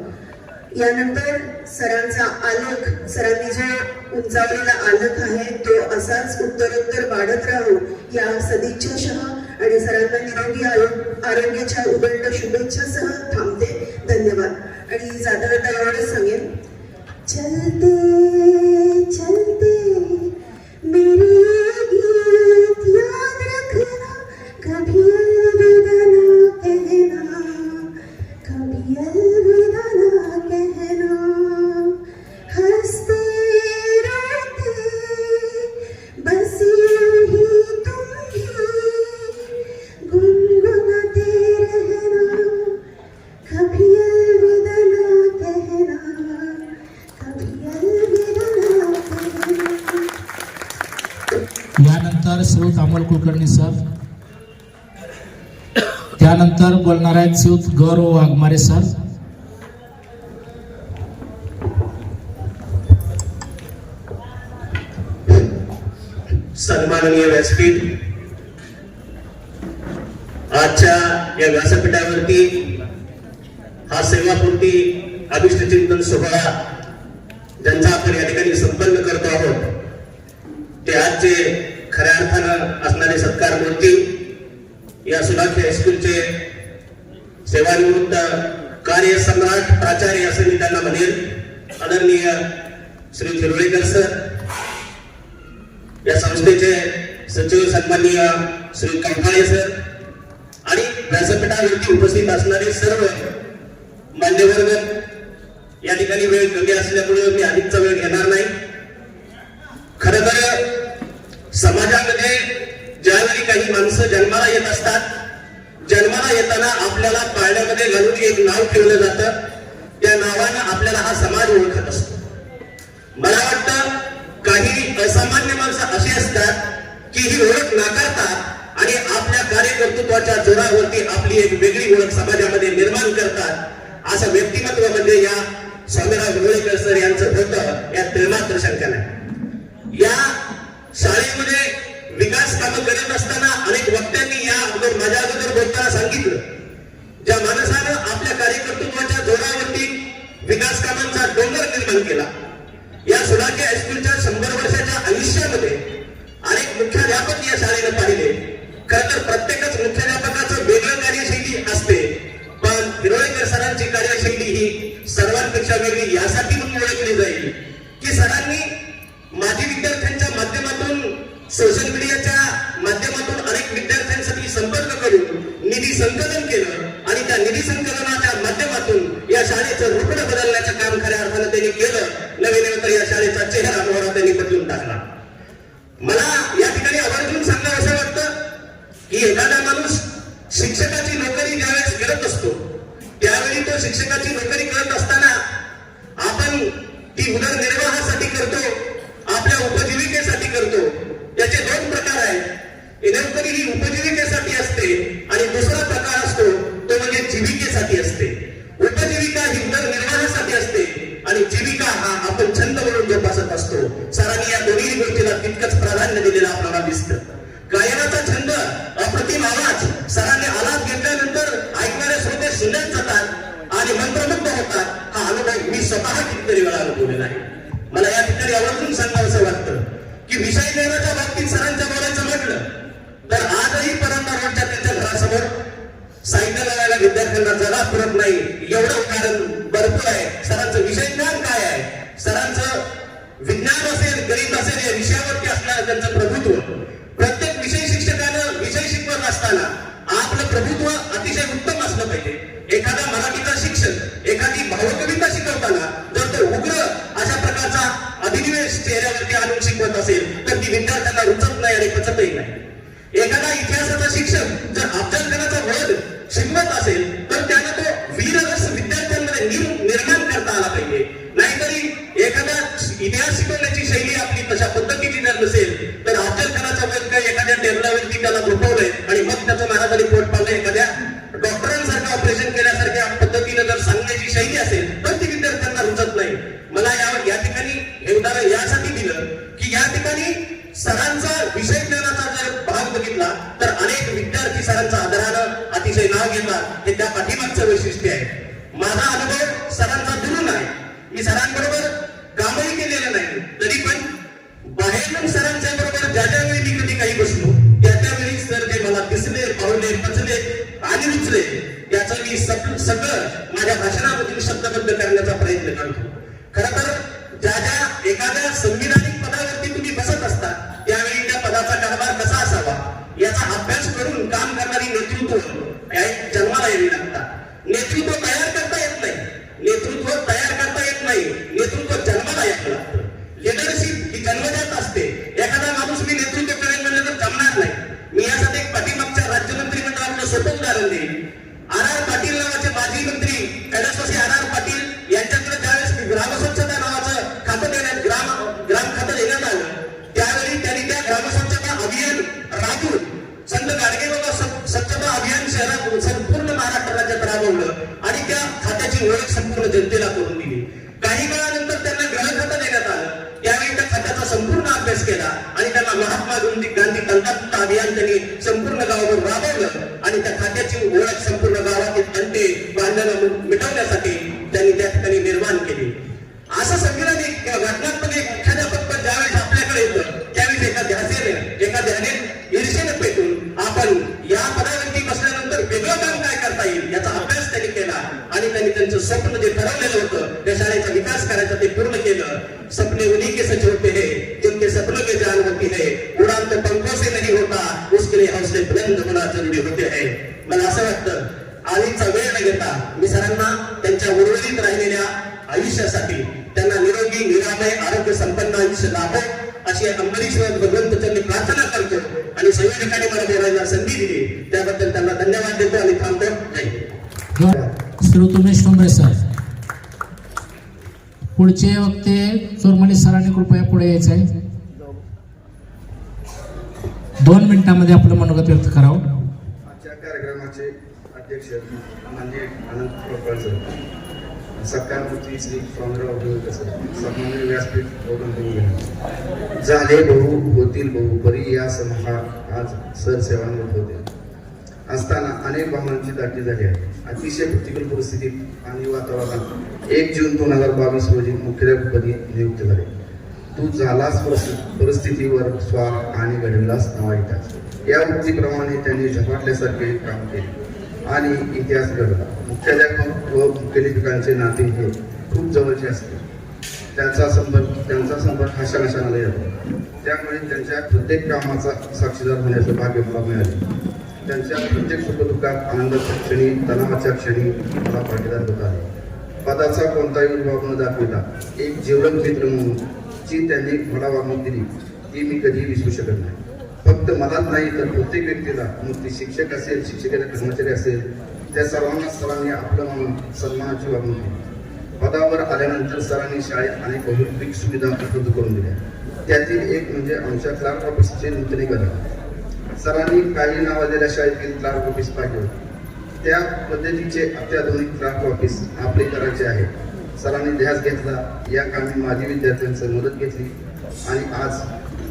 Speaker 5: यानंतर सरांचा आलेख, सरांनी जो उंचावलेला आलेख आहे तो असाच उत्तरोत्तर वाढत राहू या सदिच्छासह आणि सरांना निरोगी आरोग्याच्या उदंड शुभेच्छासह थांबते. धन्यवाद. आणि जाता जाता एवढंच सांगेन, चलते चलते मेरे गीत याद रखना, कभी अलविदा ना कहना, कभी अलविदा ना कहना, हंसते रहते बस यूं ही तुम भी गुनगुनाते रहना, कभी अलविदा ना कहना, कभी अलविदा ना कहना.
Speaker 1: यानंतर श्रीयुत अमोल कुलकर्णी सर, त्यानंतर बोलणार आहेत श्रीयुत गौरव वाघमारे सर.
Speaker 2: सन्माननीय व्यासपीठ, आजच्या या व्यासपीठावरती हा सेवापूर्ती अभिष्ट चिंतन सोहळा ज्यांचा आपण या ठिकाणी संपन्न करतो आहोत ते आजचे खऱ्या अर्थानं असणारे सत्कार मूर्ती या सुलाखी हायस्कूलचे सेवानिवृत्त कार्य सम्राट प्राचार्य असं मी त्यांना म्हणेल, आदरणीय श्री थिरोळेकर सर, या संस्थेचे सचिव सन्माननीय श्री कंठाळे सर आणि व्यासपीठावरती उपस्थित असणारे सर्व मान्यवर्गण. या ठिकाणी वेळ कमी असल्यामुळे मी अधिकचा वेळ घेणार नाही. खरं तर समाजामध्ये ज्यावेळी काही माणसं जन्माला येत असतात, जन्माला येताना आपल्याला पाळण्यामध्ये घालून एक नाव ठेवलं जातं, त्या नावानं आपल्याला हा समाज ओळखत असतो. मला वाटतं काही असामान्य माणसं अशी असतात की ही ओळख नाकारतात आणि आपल्या कार्यकर्तृत्वाच्या जोरावरती आपली एक वेगळी ओळख समाजामध्ये निर्माण करतात. असं व्यक्तिमत्व म्हणजे या स्वामीराव हिरोळेकर सर यांचं होतं, या त्रिमात्र शंका नाही. या शाळेमध्ये विकास कामं करत असताना अनेक वक्त्यांनी या अगोदर माझ्या अगोदर बोलताना सांगितलं, ज्या माणसानं आपल्या कार्यकर्तृत्वाच्या जोरावरती विकास कामांचा डोंगर निर्माण केला. या सुलाखी हायस्कूलच्या 100 वर्षाच्या आयुष्यामध्ये अनेक मुख्याध्यापक या शाळेनं पाहिले. खरं तर प्रत्येकच मुख्याध्यापकाचं वेगळं कार्यशैली असते, पण हिरोळेकर सरांची कार्यशैली ही सर्वांपेक्षा वेगळी यासाठी म्हणून ओळखली जाईल की सरांनी माजी विद्यार्थ्यांच्या माध्यमातून, सोशल मीडियाच्या माध्यमातून अनेक विद्यार्थ्यांसाठी संपर्क करून निधी संकलन केलं आणि त्या निधी संकलनाच्या माध्यमातून या शाळेचं रूप बदलण्याचं काम खऱ्या अर्थानं त्यांनी केलं. नवीन तर या शाळेचा चेहरा मोहरा त्यांनी बदलून टाकला. मला या ठिकाणी आवर्जून सांगावं असं वाटतं की एखादा माणूस शिक्षकाची नोकरी ज्यावेळेस करत असतो त्यावेळी तो शिक्षकाची नोकरी करत असताना आपण ती उदरनिर्वाहासाठी करतो, आपल्या उपजीविकेसाठी करतो. याचे 2 प्रकार आहेत. नोकरी ही उपजीविकेसाठी असते आणि दुसरा प्रकार असतो तो म्हणजे जीविकेसाठी असते. उपजीविका ही उदरनिर्वाहासाठी असते आणि जीविका हा आपण छंद म्हणून जोपासत असतो. सरांनी या दोन्ही गोष्टीला तितकंच प्राधान्य दिलेलं आपल्याला दिसतं. गायनाचा छंद, अप्रतिम आवाज, सरांनी आलाप घेतल्यानंतर ऐकणारे श्रोते सुंदर जातात आणि मंत्रमुग्ध होतात. हा अनुभव मी स्वतः कितीतरी वेळा अनुभवलेला आहे. मला या ठिकाणी आवर्जून सांगावं असं वाटतं की विषय ज्ञानाच्या बाबतीत सरांच्या बोलायचं म्हटलं तर आजही परंदा रोडच्या त्यांच्या घरासमोर सायकल लावायला विद्यार्थ्यांना जगा पुरत नाही एवढं उदाहरण भरपूर आहे. सरांचं विषय ज्ञान काय आहे, सरांचं विज्ञान असेल, गणित असेल, या विषयावरती असणारं त्यांचं प्रभुत्व. प्रत्येक विषय शिक्षकानं विषय शिकवत असताना आपलं प्रभुत्व अतिशय उत्तम असलं पाहिजे. एखादा मराठीचा शिक्षक एखादी भावकविता शिकवताना जर तो उग्र अशा प्रकारचा अधिनिवेश चेहऱ्यावरती आणून शिकवत असेल तर ती विद्यार्थ्यांना रुचत नाही आणि पचतही नाही. एखादा इतिहासाचा शिक्षक जर अफजलखानाचा वध शिकवत असेल तर त्याला तो वीररस विद्यार्थ्यांमध्ये निर्माण करता आला पाहिजे. नाहीतरी एखादा इतिहास शिकवण्याची शैली आपली तशा पद्धतीची जर नसेल तर अफजलखानाचा वध काय एखाद्या टेबलावरती त्याला झोपवलंय आणि मग त्याचं महाराजांनी पोट पावलं एखाद्या डॉक्टरांसारखं ऑपरेशन केल्यासारख्या पद्धतीनं जर सांगण्याची शैली असेल तर ती विद्यार्थ्यांना रुचत नाही. मला या ठिकाणी हे उदाहरण यासाठी दिलं की या ठिकाणी सरांचा विषय ज्ञानाचा जर भाग बघितला तर अनेक विद्यार्थी सरांचा आदरानं अतिशय नाव घेतात. हे त्या पाठीमागचं वैशिष्ट्य आहे. माझा अनुभव सरांचा दुरून आहे.
Speaker 6: मी सरांबरोबर कामही केलेलं नाही, तरी पण बाहेरून सरांच्या बरोबर ज्या वेळी मी कधी काही बसलो त्यावेळी सर जे मला दिसले, पावले, पचले आणि रुचले याचं मी सगळं माझ्या भाषणामधून शब्दबद्ध करण्याचा प्रयत्न करतो. खरं तर ज्या एखाद्या संविधानिक पदावरती तुम्ही बसत असता त्यावेळी त्या पदाचा कारभार कसा असावा याचा अभ्यास करून काम करणारी नेतृत्व जन्माला यावी लागतात. नेतृत्व तयार करता येत नाही, नेतृत्व तयार करता येत नाही, नेतृत्व जन्माला यावं लागतं. लिडरशिप ही जन्मजात असते. एखादा माणूस मी नेतृत्व करेन म्हणलं तर जमणार नाही. मी यासाठी एक पाठीमागच्या राज्यमंत्रिमंडळातलं सोपं उदाहरण देईन. आर पाटील नावाचे माजी मंत्री कैलासवासी आर पाटील यांच्याकडे ज्यावेळेस ग्रामस्वच्छता नावाचं खातं देण्यात ग्राम खातं देण्यात आलं त्यावेळी त्यांनी त्या ग्रामस्वच्छता अभियान राबवून संत गाडगेबाबा स्वच्छता अभियान शहरात संपूर्ण महाराष्ट्र राज्यात राबवलं आणि त्या खात्याची ओळख संपूर्ण जनतेला करून दिली. काही काळानंतर त्यांना गृह खातं देण्यात आलं. त्यावेळी त्या खात्याचा संपूर्ण अभ्यास केला आणि त्यांना महात्मा गांधी तंटामुक्त अभियान त्यांनी संपूर्ण गावावर राबवलं आणि त्या खात्याची ओळख संपूर्ण गावातील अंटे भांडणं मिटवण्यासाठी त्यांनी त्या ठिकाणी निर्माण केली. असं संविधानिक घटनात्मक एक मुख्याध्यापक पद ज्यावेळेस आपल्याकडे येतं त्यावेळेस एखाद्याने ईर्षेने पेटून आपण या पदावरती बसल्यानंतर वेगळं काम काय करता येईल याचा अभ्यास त्यांनी केला आणि त्यांनी त्यांचं स्वप्न जे ठरवलेलं होतं त्या शाळेचा विकास करायचा ते पूर्ण केलं. सपने उन्हीं के सच होते हैं जिनके सपनों में जान होती है, उड़ान तो पंखों से नहीं होता, उसके लिए हौसले बुलंद होना जरूरी होते हैं. मला असं वाटतं आधीचा वेळ न घेता मी सरांना त्यांच्या उर्वरित राहिलेल्या आयुष्यासाठी त्यांना निरोगी निरामय आरोग्य संपन्न आयुष्य लाभो अशी अंबरीश्वर भगवंत त्यांनी प्रार्थना करतो आणि संयोजकांनी मला बोलायला संधी दिली त्याबद्दल त्यांना धन्यवाद देतो आणि थांबतो. जय
Speaker 1: श्री उमेश ठोंबरे सर. पुढचे वक्ते चोरमले सरांनी कृपया पुढे यायचं आहे. 2 मिनिटांमध्ये आपलं मनोगत व्यक्त करावं.
Speaker 4: आजच्या कार्यक्रमाचे अध्यक्ष म्हणजे अनंत profile sir, सत्कारमूर्ती Shri Swamirao Dholkar sir, सन्माननीय व्यासपीठ ओढून झाले बहु होतील बहु बरी या समूहा आज सर सेवानिवृत्त होते असताना अनेक भावनांची दाटी झाली आहे. अतिशय प्रतिकूल परिस्थितीत आणि वातावरणात 1 जून 2022 रोजी मुख्याध्यापकपदी नियुक्त झाले. तू झालास परिस्थितीवर स्वार आणि घडविलास नवाईटाच या वृत्तीप्रमाणे त्यांनी झपाटल्यासारखे काम केले आणि इतिहास घडला. मुख्याध्यापक व मुख्याध्यापकांचे नाते हे खूप जवळचे असते. त्यांचा संपर्क हा क्षणाक्षणाला येतो. त्यामुळे त्यांच्या प्रत्येक कामाचा साक्षीदार होण्याचं भाग्य मला मिळाले. त्यांच्या प्रत्येक सुखदुःखात आनंदाच्या क्षणी तणावाच्या क्षणी मला पाठीदार होत आले. पदाचा कोणताही उद्भाव न दाखविता एक जीवलग मित्र म्हणून जी त्यांनी मला वागणूक दिली ती मी कधीही विसरू शकत नाही. फक्त मलाच नाही तर प्रत्येक व्यक्तीला, मग ती शिक्षक असेल, शिक्षकाचे कर्मचारी असेल, त्या सर्वांना सरांनी आपलं म्हणून सन्मानाची वागणूक दिली. पदावर आल्यानंतर सरांनी शाळेत अनेक बहुविध सुविधा उपलब्ध करून दिल्या. त्यातील एक म्हणजे आमच्या क्लार्क ऑफिसचे नूतनीकरण. सरांनी काही नावाजलेल्या शाळेतील क्लार्क ऑफिस पाहिजे होते. त्या पद्धतीचे अत्याधुनिक क्लार्क ऑफिस आपले करायचे आहे. सरांनी ध्यास घेतला. या कामी माझी विद्यार्थ्यांची मदत घेतली आणि आज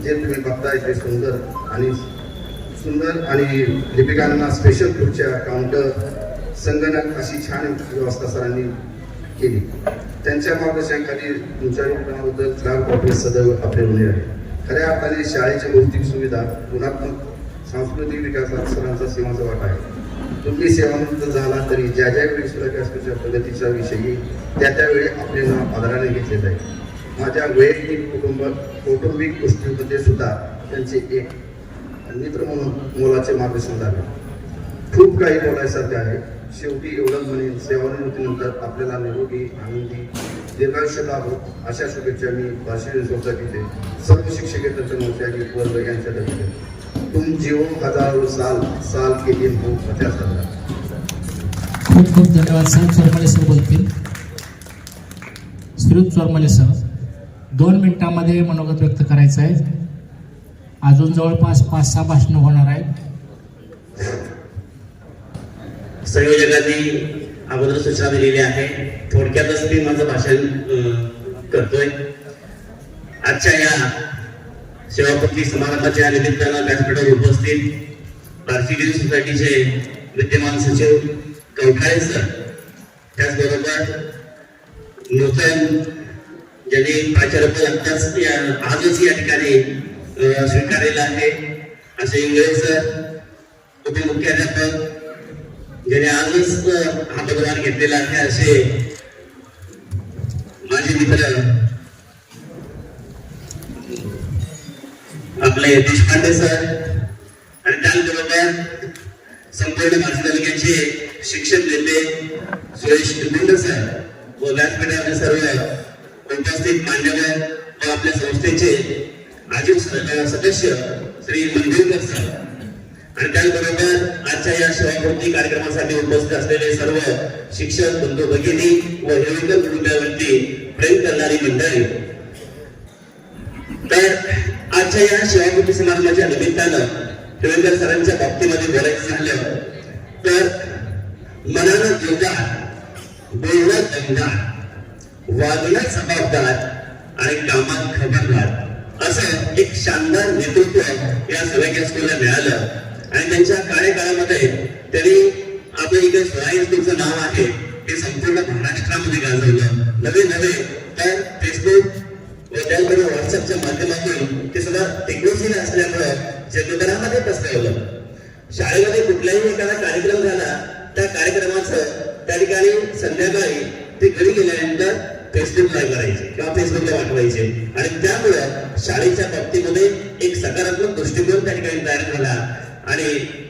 Speaker 4: जे तुम्ही बघताय ते सुंदर आणि लिपिकांना स्पेशल खुर्च्या, काउंटर, संगणक अशी छान व्यवस्था सरांनी केली. त्यांच्या मार्गदर्शनाखाली तुमच्या योगदानाबद्दल क्लार्क ऑफिस सदैव आपले ऋणी आहे. खऱ्या अर्थाने शाळेची भौतिक सुविधा, गुणात्मक सांस्कृतिक विकासात सरांचा सीमाचा वाटा आहे. तुम्ही सेवानिवृत्त झाला तरी ज्या वेळी सुरक्षेच्या प्रगतीच्या विषयी त्यावेळी आपले नाव आदराने घेतले जाईल. माझ्या वैयक्तिक कौटुंबिक गोष्टींमध्ये सुद्धा त्यांचे एक मित्र म्हणून मोलाचे मार्गदर्शन झाले. खूप काही बोलायसारखे आहे. शेवटी एवढंच म्हणेन, सेवानिवृत्तीनंतर आपल्याला निरोगी, आनंदी, दीर्घायुष्य लाभो अशा शुभेच्छा मी भारतीय सोसायटीचे सर्व शिक्षकेतर मोर्चाची वर्ग यांच्यातर्फे देतो. तुम जीवन हजारो साल के दिन हो 50,000.
Speaker 1: खूप खूप धन्यवाद सर. चोरमले सर बोलतील. श्री चोरमले सर, 2 मिनिटांमध्ये मनोगत व्यक्त करायचं आहे. अजून जवळपास 5-6 भाषणं होणार आहेत.
Speaker 6: संयोजकांनी अगोदर सूचना दिलेली आहे. थोडक्यातच मी माझं भाषण करतोय. आजच्या या सेवापूर्ती समारंभाच्या निमित्तानं व्यासपीठावर उपस्थित भारतीय सोसायटीचे विद्यमान सचिव कवठाळे सर, त्याचबरोबर नूतन ज्यांनी प्राचार्यपद आजच या ठिकाणी स्वीकारलेलं आहे असे इंगळे सर, उपमुख्याध्यापक ज्याने आजच हा पदभार घेतलेला आहे असे माझे मित्र आपले देशपांडे सर, आणि त्याचबरोबर संपूर्ण माझी तालुक्याचे शिक्षक नेते सुरेश दुबुंड सर व व्यासपीठावर सर्व उपस्थित मान्यवर व आपल्या संस्थेचे आजीव सदस्य श्री मंजुरकर सर, आणि त्याचबरोबर आजच्या या सेवापूर्ती कार्यक्रमासाठी उपस्थित असलेले सर्व शिक्षक बंधू भगिनी व हेळकर कुटुंबावरती प्रेम करणारी मंडळी. तर आजच्या या सेवापूर्ती समारंभाच्या निमित्तानं हेळकर सरांच्या बाबतीमध्ये बोलायचं झालं तर मनानं जोरदार, बोलणं दमदार, वागणं जबाबदार आणि कामात खबरदार असं एक शानदार नेतृत्व या सगळ्या स्कूलला मिळालं. आणि त्यांच्या कार्यकाळामध्ये त्यांनी आपल्या इकडे सोळा स्कूलचं नाव आहे हे संपूर्ण महाराष्ट्रामध्ये गाजवलं. नवे तर फेसबुक व त्याचबरोबर व्हॉट्सअपच्या माध्यमातून ते सुद्धा टेक्नॉलॉजीला असल्यामुळे जगभरामध्ये पसरवलं. शाळेमध्ये कुठलाही एखादा कार्यक्रम झाला त्या कार्यक्रमाचं त्या ठिकाणी संध्याकाळी ते घरी गेल्यानंतर फेसबुक लाईव्ह करायचे किंवा फेसबुकला पाठवायचे, आणि त्यामुळं शाळेच्या बाबतीमध्ये एक सकारात्मक दृष्टिकोन त्या ठिकाणी तयार झाला. आणि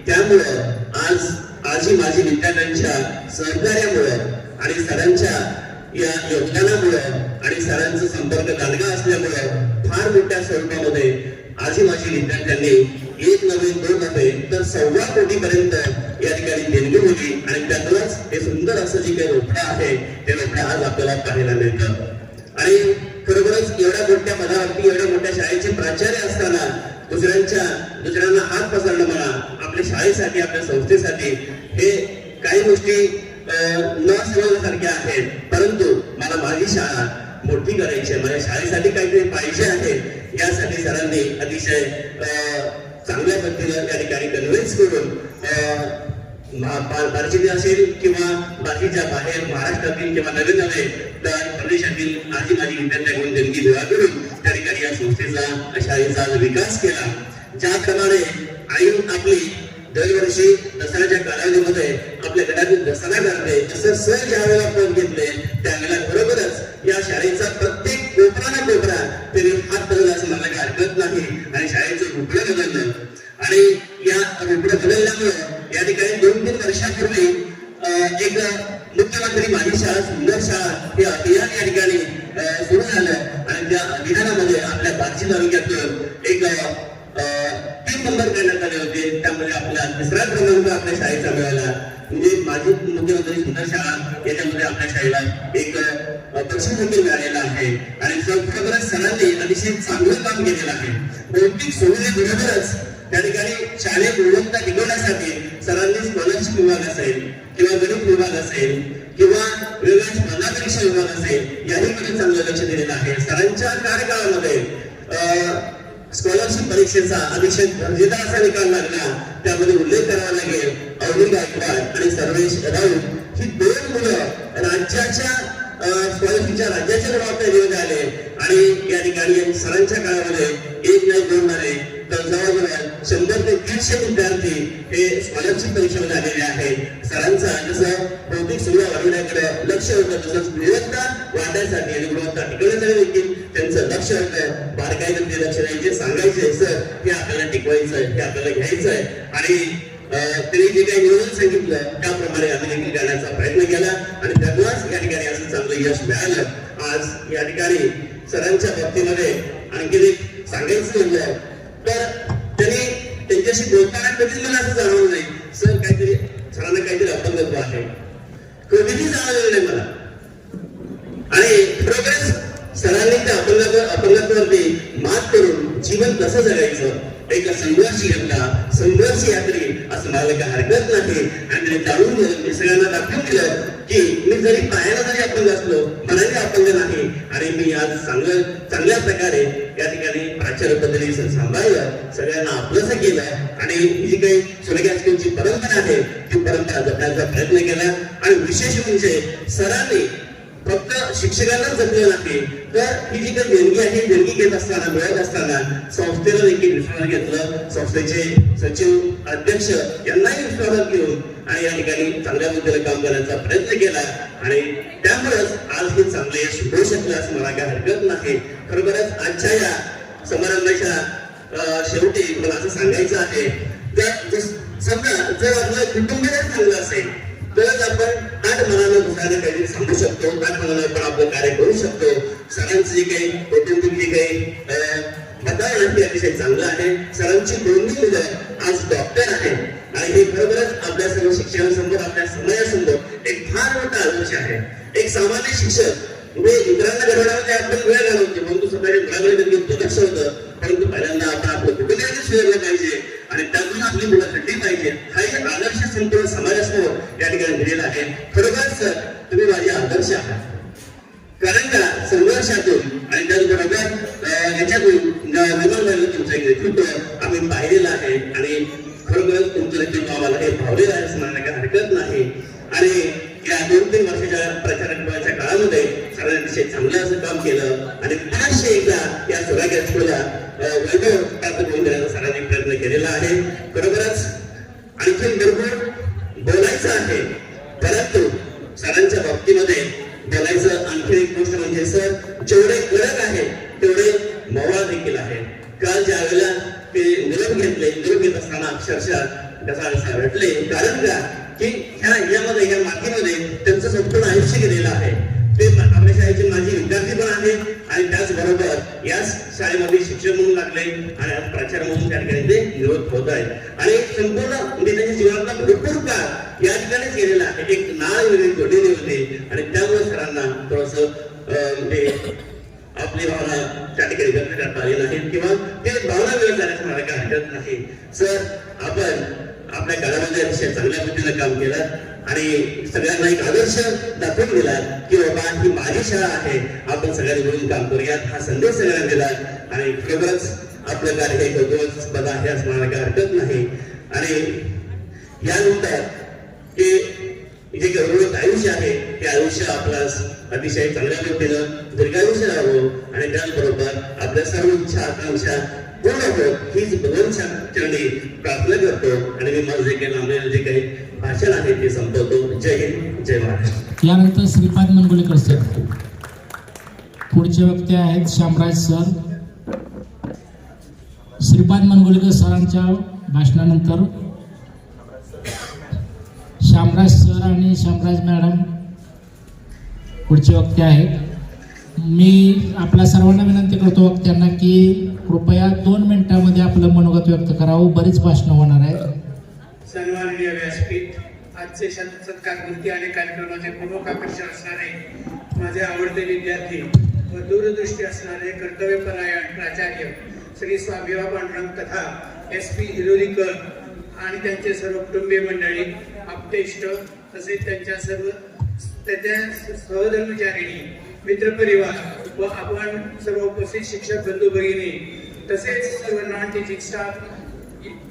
Speaker 6: त्यामुळं आजही माझी विद्यार्थ्यांच्या सहकार्यामुळं आणि सरांच्या या योगदानामुळं आणि सरांचा संपर्क दालगा असल्यामुळं फार मोठ्या स्वरूपामध्ये आजही माझी विद्यार्थ्यांनी 1 नव्हे 2 नव्हे तर 1.25 कोटीपर्यंत या ठिकाणी देणगी होती. आणि त्यातूनच हे सुंदर असं जे काही रोपडं आहे ते रोपडं आज आपल्याला पाहायला मिळतं. आणि खरोखरच एवढ्या मोठ्या पदावरती एवढ्या मोठ्या शाळेचे प्राचार्य असताना दुसऱ्यांना हात पसरणं म्हणा आपल्या शाळेसाठी आपल्या संस्थेसाठी हे काही गोष्टी न समजण्यासारख्या आहेत. परंतु मला माझी शाळा मोठी करायची आहे, माझ्या शाळेसाठी काहीतरी पाहिजे आहे, यासाठी सरांनी अतिशय चांगल्या पद्धतीनं या ठिकाणी कन्व्हिन्स करून बार्शीतील असेल किंवा बाकीच्या बाहेर महाराष्ट्रातील किंवा नवे तर प्रदेशातील आधी माझी विद्यार्थ्यांकडून देणगी गोळा करून त्या ठिकाणी या संस्थेचा शाळेचा विकास केला. ज्याप्रमाणे आई आपली दरवर्षी दसऱ्याच्या कालावधीमध्ये आपल्या घरातून दसरा करते, तसं सर ज्या वेळेला पद घेतले त्यावेळेला बरोबरच या शाळेचा प्रत्येक कोपरा ना कोपरा तरी हात बदलला असं मला काही हरकत नाही. आणि शाळेचं रुपडं बदललं, आणि या रुपडं बदलल्यामुळं या ठिकाणी 2-3 वर्षापूर्वी एक मुख्यमंत्री माझी शाळा सुंदर शाळा हे अभियान या ठिकाणी सुरू झालं. आणि त्या अभियानामध्ये आपल्या बार्शी तालुक्यातून एक 3 नंबर करण्यात आले होते. त्यामध्ये आपला 3रा क्रमांक आपल्या शाळेचा मिळाला. म्हणजे माझी मुख्यमंत्री सुंदर शाळा याच्यामध्ये आपल्या शाळेला एक बक्षीस देखील मिळालेला आहे. आणि खरोखरच सरांनी अतिशय चांगलं काम केलेलं आहे. भौतिक सुविधेबरोबरच त्या ठिकाणी शालेय गुणवत्ता टिकवण्यासाठी सरांनी स्कॉलरशिप विभाग असेल किंवा गणित विभाग असेल किंवा वेगळ्या स्पर्धा परीक्षा विभाग असेल याहीकडे चांगलं लक्ष दिलेलं आहे. सरांच्या कार्यकाळामध्ये स्कॉलरशिप परीक्षेचा अतिशय दर्जेदार असा निकाल लागला. त्यामध्ये उल्लेख करावा लागेल अवनी गायकवाड आणि सर्वेश राऊत ही 2 मुलं राज्याच्या स्कॉलरशिपच्या राज्याच्या जबाबदारीवर आले. आणि या ठिकाणी सरांच्या काळामध्ये 1 नाही 2 नाही तर जवळजवळ 100 ते 150 विद्यार्थी हे स्कॉलरशिप परीक्षेमध्ये आलेले आहेत. सरांचा जसं भौतिक सुविधा वाढवण्याकडे लक्ष होतं तसंच गुणवत्ता वाढण्यासाठी आणि गुणवत्ता टिकवण्यासाठी देखील त्यांचं लक्ष होतं. बारकाईनं ते लक्ष द्यायचे, सांगायचे सर हे आपल्याला टिकवायचं हे आपल्याला घ्यायचंय. आणि त्यांनी जे काही नियोजन सांगितलं त्याप्रमाणे आम्ही देखील करण्याचा प्रयत्न केला आणि त्यातूनच या ठिकाणी असं चांगलं यश मिळालं. आज या ठिकाणी सरांच्या बाबतीमध्ये आणखी एक सांगायचं म्हणलं तर त्यांनी त्यांच्याशी बोलताना कधीच मला असं जाणवलं नाही सर काहीतरी सरांना काहीतरी अपंगत्व आहे, कधीही जाणवलेलं नाही मला. आणि खरोखरच सरांनी त्या अपंगत्वावरती मात करून जीवन कसं जगायचं एक संघर्षी घटना, संघर्ष यात्री असं म्हणायला काही हरकत नाही. आणि त्यांनी जाणून सगळ्यांना दाखवून दिलं की मी जरी पायाला जरी अपंग असलो मनाने अपंग नाही. आणि मी आज चांगल्या प्रकारे या ठिकाणी प्राचार्य पदवी सांभाळलं, सगळ्यांना आपलंसं केलं आणि ही जी काही सोनेगाव स्कूलची परंपरा आहे ती परंपरा जपण्याचा प्रयत्न केला. आणि विशेष म्हणजे सरांनी फक्त शिक्षकांना जपलं नाही तर ही जी काही देणगी आहे देणगी घेत असताना मिळत असताना संस्थेला देखील विश्वासात घेतलं. संस्थेचे सचिव अध्यक्ष यांनाही विश्वासात घेऊन आणि या ठिकाणी चांगल्या मुद्द्याला काम करण्याचा प्रयत्न केला आणि त्यामुळेच आज हे चांगले यश होऊ शकलं असं मला काही हरकत नाही. खरोखरच आजच्या या समारंभाच्या शेवटी मला असं सांगायचं आहे समजा जर आपलं कुटुंब चांगलं असेल तरच आपण आठ मनानं दुसऱ्याला काहीतरी सांगू शकतो, आठ मनानं आपण आपलं कार्य करू शकतो. सरांचं जे काही कौटुंबिक जे काही वातावरण आहे अतिशय चांगलं आहे. सरांची दोन्ही मुलं आज डॉक्टर आहेत आणि हे खरोखरच आपल्या सर्व शिक्षकांसमोर आपल्या समाजासमोर एक फार मोठा आदर्श आहे. एक सामान्य शिक्षक म्हणजे इतरांना घडवण्यामध्ये आपण वेळ घालवतो परंतु सकाळी मुलाकडे देखील दुर्लक्ष होतं. परंतु पहिल्यांदा आपण आपलं कुटुंबाचं सुधारलं पाहिजे आणि त्यातून आपली मुलं घडली पाहिजे हा एक आदर्श संपूर्ण समाजासमोर या ठिकाणी दिलेला आहे. खरोखरच सर तुम्ही माझे आदर्श आहात. कारण का संघर्षातून आणि त्याचबरोबर याच्यातून निर्माण झालेलं तुमचं एक नेतृत्व आम्ही पाहिलेलं आहे आणि खरोखरच तुमचं नेतृत्व आम्हाला हे भावलेलं आहे असं म्हणायला काही हरकत नाही. आणि या 2-3 वर्षाच्या प्रचाराच्या काळामध्ये सरांनी अतिशय चांगलं असं काम केलं आणि पुनश्च एकदा या सोलापूर स्कूलला वैभव प्राप्त करून देण्याचा सरांनी प्रयत्न केलेला आहे. खरोखरच आणखी भरपूर बोलायचं आहे परंतु सरांच्या बाबतीमध्ये बोलायचं आणखी एक गोष्ट म्हणजे सर जेवढे कडक आहे तेवढे मवाळ देखील आहे. काल ज्या वेळेला ते निरोप घेत असताना अक्षरशः कसा वाटले. कारण का की ह्या मातीमध्ये त्यांचं संपूर्ण आयुष्य गेलेलं आहे. ते आपल्या शाळेचे माझे विद्यार्थी पण आहेत आणि त्याचबरोबर या शाळेमध्ये शिक्षक म्हणून लागले आणि आज प्राचार्य म्हणून त्या ठिकाणी ते निरोप होत आहेत आणि संपूर्ण म्हणजे त्यांच्या जीवनातला भरपूर काळ या ठिकाणीच गेलेला आहे. एक नाळ जोडलेली होते आणि त्यामुळे सरांना थोडस म्हणजे आपली भावना त्या ठिकाणी व्यक्त करता आली नाही किंवा ते भावना व्यक्त झाल्यास मला काही हरकत नाही. सर आपण आपल्या काळामध्ये अतिशय चांगल्या पद्धतीने काम केलं आणि सगळ्यांना एक आदर्श दाखवून दिला की बाबा ही माझी शाळा आहे आपण सगळ्यांनी मिळून काम करूयात हा संदेश सगळ्यांना दिला आणि खरोखरच आपलं कार्य हे कौतुकास्पद आहे असं म्हणायला काही हरकत नाही. आणि यानंतर हे जे गौरवित आयुष्य आहे हे आयुष्य आपल्यास अतिशय चांगल्या पद्धतीनं दीर्घायुष्य राहावं आणि त्याचबरोबर आपल्या सर्व इच्छा आकांक्षा पूर्ण हो हीच भगवंताचरणी प्रार्थना करतो आणि मी माझं जे काही लांबलेलं जे काही भाषण आहे ते संपवतो. जय हिंद जय महाराष्ट्र.
Speaker 7: यानंतर श्रीपाद मनगुलेकर सर. पुढचे वक्ते आहेत श्यामराज सर. श्रीपाद मनगुलेकर सरांच्या भाषणानंतर श्यामराज सर आणि श्यामराज मॅडम पुढचे वक्ते आहेत. मी आपल्या सर्वांना विनंती करतो वक्त्यांना की कृपया 2 मिनिटांमध्ये आपलं मनोगत व्यक्त करावं. बरीच भाषणं होणार आहेत.
Speaker 1: सन्माननीय व्यासपीठ आजचे सत्कारमूर्ती आणि कार्यक्रमाचे प्रमुख आकर्षण असणारे माझे आवडते विद्यार्थी व दूरदृष्टी असणारे कर्तव्यपरायण प्राचार्य श्री स्वाभिवा पांडुरंग तथा SP हिरोलीकर आणि त्यांचे सर्व कुटुंबीय मंडळी आप्तेष्ट तसेच त्यांच्या सहधर्मचारिणी मित्रपरिवार व आपण सर्व उपस्थित शिक्षक बंधू भगिनी तसेच सर्व नॉन टीचिंग स्टाफ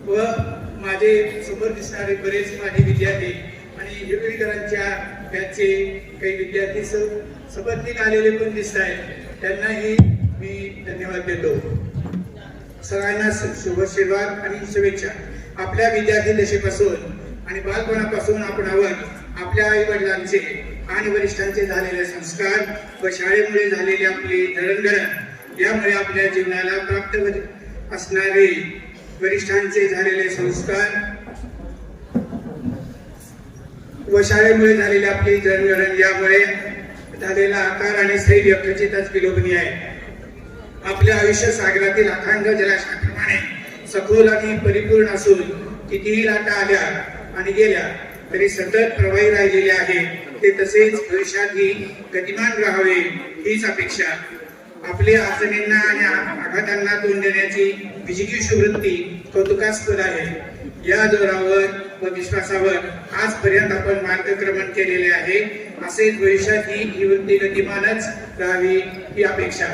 Speaker 1: व माझे समोर दिसणारे बरेच माझे विद्यार्थी आणि हिरोलीकरांच्या बॅचचे काही विद्यार्थी सपत्नीक आलेले पण दिसत आहेत त्यांनाही मी धन्यवाद देतो. सगळ्यांना शुभाशीर्वाद आणि शुभेच्छा. आपल्या विद्यार्थी दशेपासून आणि बालपणापासून आपणावर आपल्या आई वडिलांचे आणि वरिष्ठांचे झालेले संस्कार व शाळेमुळे झालेली आपली जडणघडण यामुळे आपल्या जीवनाला प्राप्त असणारे वरिष्ठांचे झालेले संस्कार व शाळेमुळे झालेली आपली जडणघडण यामुळे झालेला आकार आणि स्थैर्य खचितच विलोभनीय आहे. आपले आयुष्य सागरातील अखंड जलाशयाप्रमाणे सखोल आणि परिपूर्ण असून कितीही लाटा आल्या आणि गेल्या तरी सतत प्रवाही राहिलेले आहे. ते तसेच भविष्यातही गतिमान राहावे हीच अपेक्षा. आपल्या अडचणींना आणि आघातांना तोंड देण्याची विजिगीषु वृत्ती कौतुकास्पद आहे. या जोरावर व विश्वासावर आजपर्यंत आपण मार्गक्रमण केलेले आहे. असेच भविष्यातही ही वृत्ती गतिमानच राहावी ही अपेक्षा.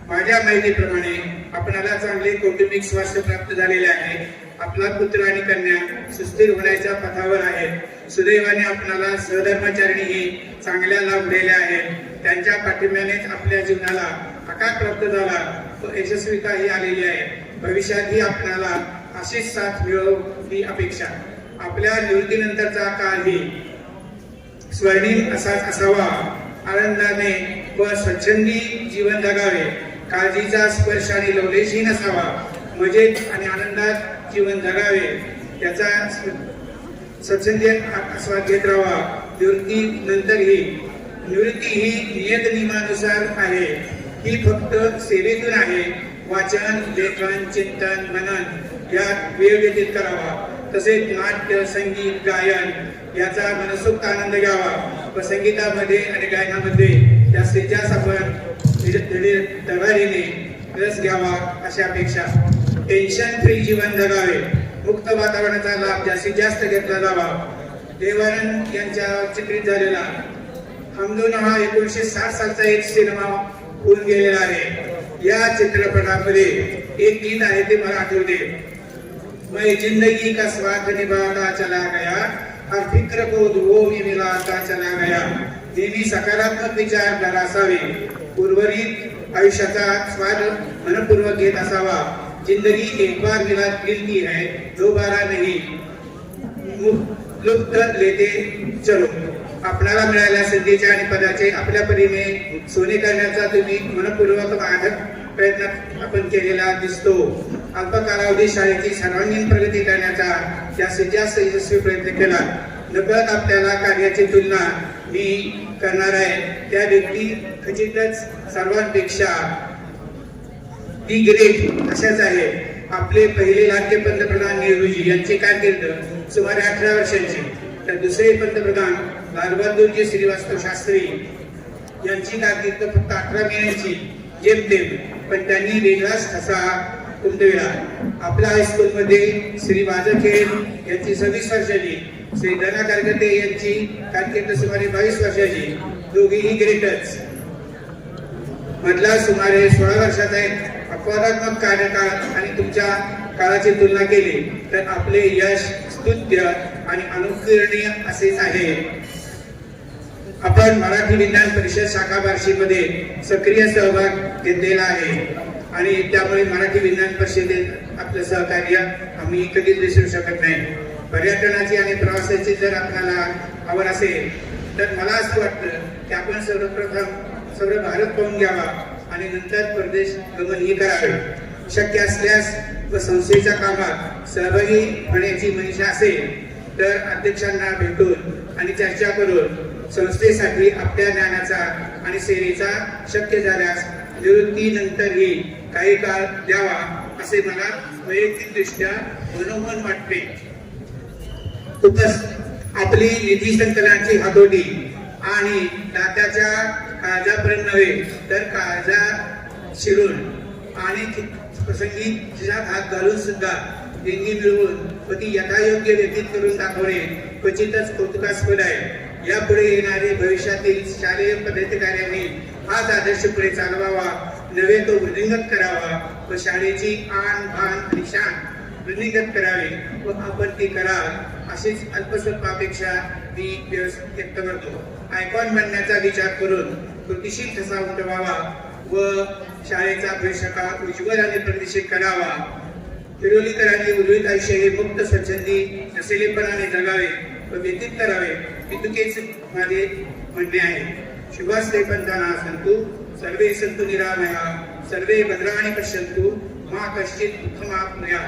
Speaker 1: माझ्या माहितीप्रमाणे आपणाला चांगले कौटुंबिक स्वास्थ्य प्राप्त झालेले आहे. आपला पुत्र आणि कन्या सुस्थिर होण्याच्या पथावर आहेत. सुदैवाने आपणाला सहधर्मचारिणीही चांगल्या लाभलेल्या आहेत.
Speaker 3: त्यांच्या पाठिंब्यानेच आपल्या जीवनाला आकार प्राप्त झाला व यशस्वीताही आलेली आहे. भविष्यातही आपणाला अशीच साथ मिळो ही अपेक्षा. आपल्या निवृत्तीनंतरचा काळही स्वर्णिम असाच असावा. आनंदाने व स्वच्छंदी जीवन जगावे. काळजीचा स्पर्श आणि लवलेशही नसावा. मजेत आणि आनंदात जीवन जगावे. त्याचा स्वच्छंदी आस्वाद घेत राहावा. निवृत्ती ही नियत नियमानुसार आहे. ही फक्त सेवेतून आहे. वाचन, लेखन, चिंतन, मनन यात वेळ व्यतीत करावा. तसेच नाट्य, संगीत, गायन याचा मनसोक्त आनंद घ्यावा व संगीतामध्ये आणि गायनामध्ये जास्तीत जास्त आपण तळारीने रस घ्यावा अशा अपेक्षा. टेन्शन फ्री जीवन जगावे. मुक्त वातावरणाचा लाभ जास्तीत जास्त घेतला जावा. देवानंद यांच्या चित्रित झालेला हम दोन हा 1960 सालचा एक सिनेमा होऊन गेलेला आहे. या चित्रपटामध्ये एक गीत आहे ते मला आठवते. मैं जिंदगी का स्वाद निभाता चला गया, हर फिक्र को दुओं में मिलाता चला गया. नेहमी सकारात्मक विचार धरा असावे. उर्वरित आयुष्याचा स्वाद मनपूर्वक घेत असावा. जिंदगी एक बार मिलती है, दोबारा नहीं. लुप्त लेते चलो. आपल्याला मिळालेल्या संधीचे आणि पदाचे आपल्या परीने सोने करण्याचा तुम्ही मनपूर्वक प्रयत्न आपण केलेला दिसतो. अल्प कालावधी शाळेची सर्वांगीण प्रगती करण्याचा जास्तीत जास्त यशस्वी प्रयत्न केला. नकळत आपल्याला कार्याची तुलना मी करणार आहे. त्या व्यक्ती खचितच सर्वांपेक्षा दी ग्रेट अशाच आहे. आपले पहिले लाडके पंतप्रधान नेहरूजी यांची कारकीर्द सुमारे 18 वर्षांची. तर दुसरे पंतप्रधान लालबहादूरजी श्रीवास्तव शास्त्री यांची कारकीर्द फक्त 18 महिन्यांची जेमतेम. पण त्यांनी वेगळाच ठसा उमटविला. आपल्या हायस्कूलमध्ये श्री वाजखेड यांची 26 वर्षाची, श्री धना कारगते यांची कारकीर्द सुमारे 22 वर्षाची. दोघेही ग्रेटच. मधला सुमारे 16 वर्षाचा एक अपवादात्मक कार्यकाळ आणि तुमच्या काळाची तुलना केली तर आपले यश स्तुत्य आणि अनुकरणीय असेच आहे. आपण मराठी विज्ञान परिषद शाखा बार्शीमध्ये सक्रिय सहभाग घेतलेला आहे आणि त्यामुळे मराठी विज्ञान परिषदेत आपलं सहकार्य आम्ही कधीच विसरू शकत नाही. पर्यटनाची आणि प्रवासाची जर आपल्याला आवड असेल तर मला असं वाटतं की आपण सर्व भारत पाहून घ्यावा आणि नंतर परदेश गमनही करावे. शक्य असल्यास व संस्थेच्या कामात सहभागी होण्याची मनीषा असेल तर अध्यक्षांना भेटून आणि चर्चा करून संस्थेसाठी आपल्या ज्ञानाचा आणि सेवेचा शक्य झाल्यास निवृत्तीनंतरही काही काळ द्यावा असे मला वैयक्तिकदृष्ट्या मनोमन वाटते. आपली निधी संकलनाची हातोटी आणि दात्याच्या काळजापर्यंत नव्हे तर काळजा शिरून आणि प्रसंगी खिशात हात घालून सुद्धा देणगी मिळवून व ती यथायोग्य व्यतीत करून दाखवणे क्वचितच कौतुकास्पद आहे. यापुढे येणारे भविष्यातील शालेय पदाधिकाऱ्यांनी हाच आदर्श पुढे चालवावा, नव्हे तो वृद्धिंगत करावा व शाळेची आण भान आणि शान वृद्धिंगत करावे व आपण ती कराल अशीच अल्पस्वल्प अपेक्षा मी व्यक्त करतो. आयकॉन बनण्याचा विचार करून कृतीशील ठसा उमटवावा व शाळेचा भविष्यकाळ उज्ज्वल आणि प्रतिष्ठित करावा. हिरोलीकरांनी उर्वरित आयुष्य हे मुक्त स्वच्छंदी नसेलेपणाने जगावे व व्यतीत करावे इतकेच माझे म्हणणे आहे. शुभास्ते पंताना संतु सर्वे संतु निरामया सर्वे भद्राणि पश्यन्तु मा कश्चित् दुःखमाप्नुया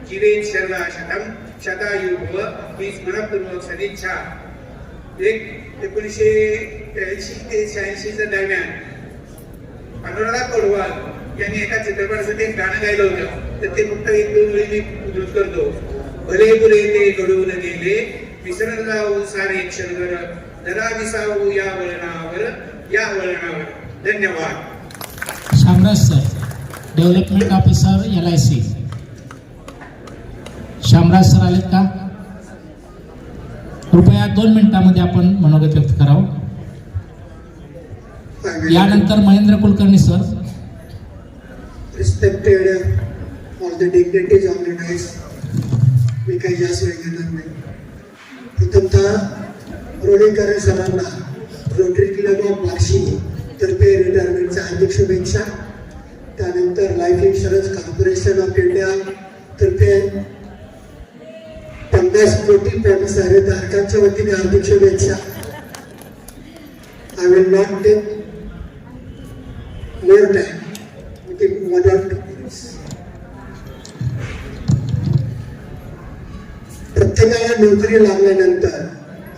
Speaker 3: जीवेत शर्वा शतम शतायु भव हीच मनपूर्वक सदिच्छा. 1983 ते 86 दरम्यान अनुराधा पौडवाल यांनी एका चित्रपटासाठी एक गाणं गायलं होतं. तर ते फक्त 1-2 वेळी मी उद्धृत करतो. भले बुरे ते घडवून गेले विसरून जाऊ सारे क्षणभर जरा विसावू या वळणावर. धन्यवाद.
Speaker 7: Shamraj sir, development officer LIC. Shamraj sir आलेत का? कृपया 2 मिनिटांमध्ये आपण मनोगत व्यक्त करावं. यानंतर Mahendra Kulkarni sir.
Speaker 4: Respected all the dignitaries on the dais. मी काही जास्त वेळ घेणार नाही. प्रथमतः रोडेकर सरांना रोटरी क्लब ऑफ बार्शी तर्फे रिटायरमेंटच्या हार्दिक शुभेच्छा. त्यानंतर life insurance corporation of India तर्फे 50 कोटी पॉलिसी धारकांच्या वतीने हार्दिक शुभेच्छा. I will not take more time, one or two minutes. प्रत्येकाला नोकरी लागल्यानंतर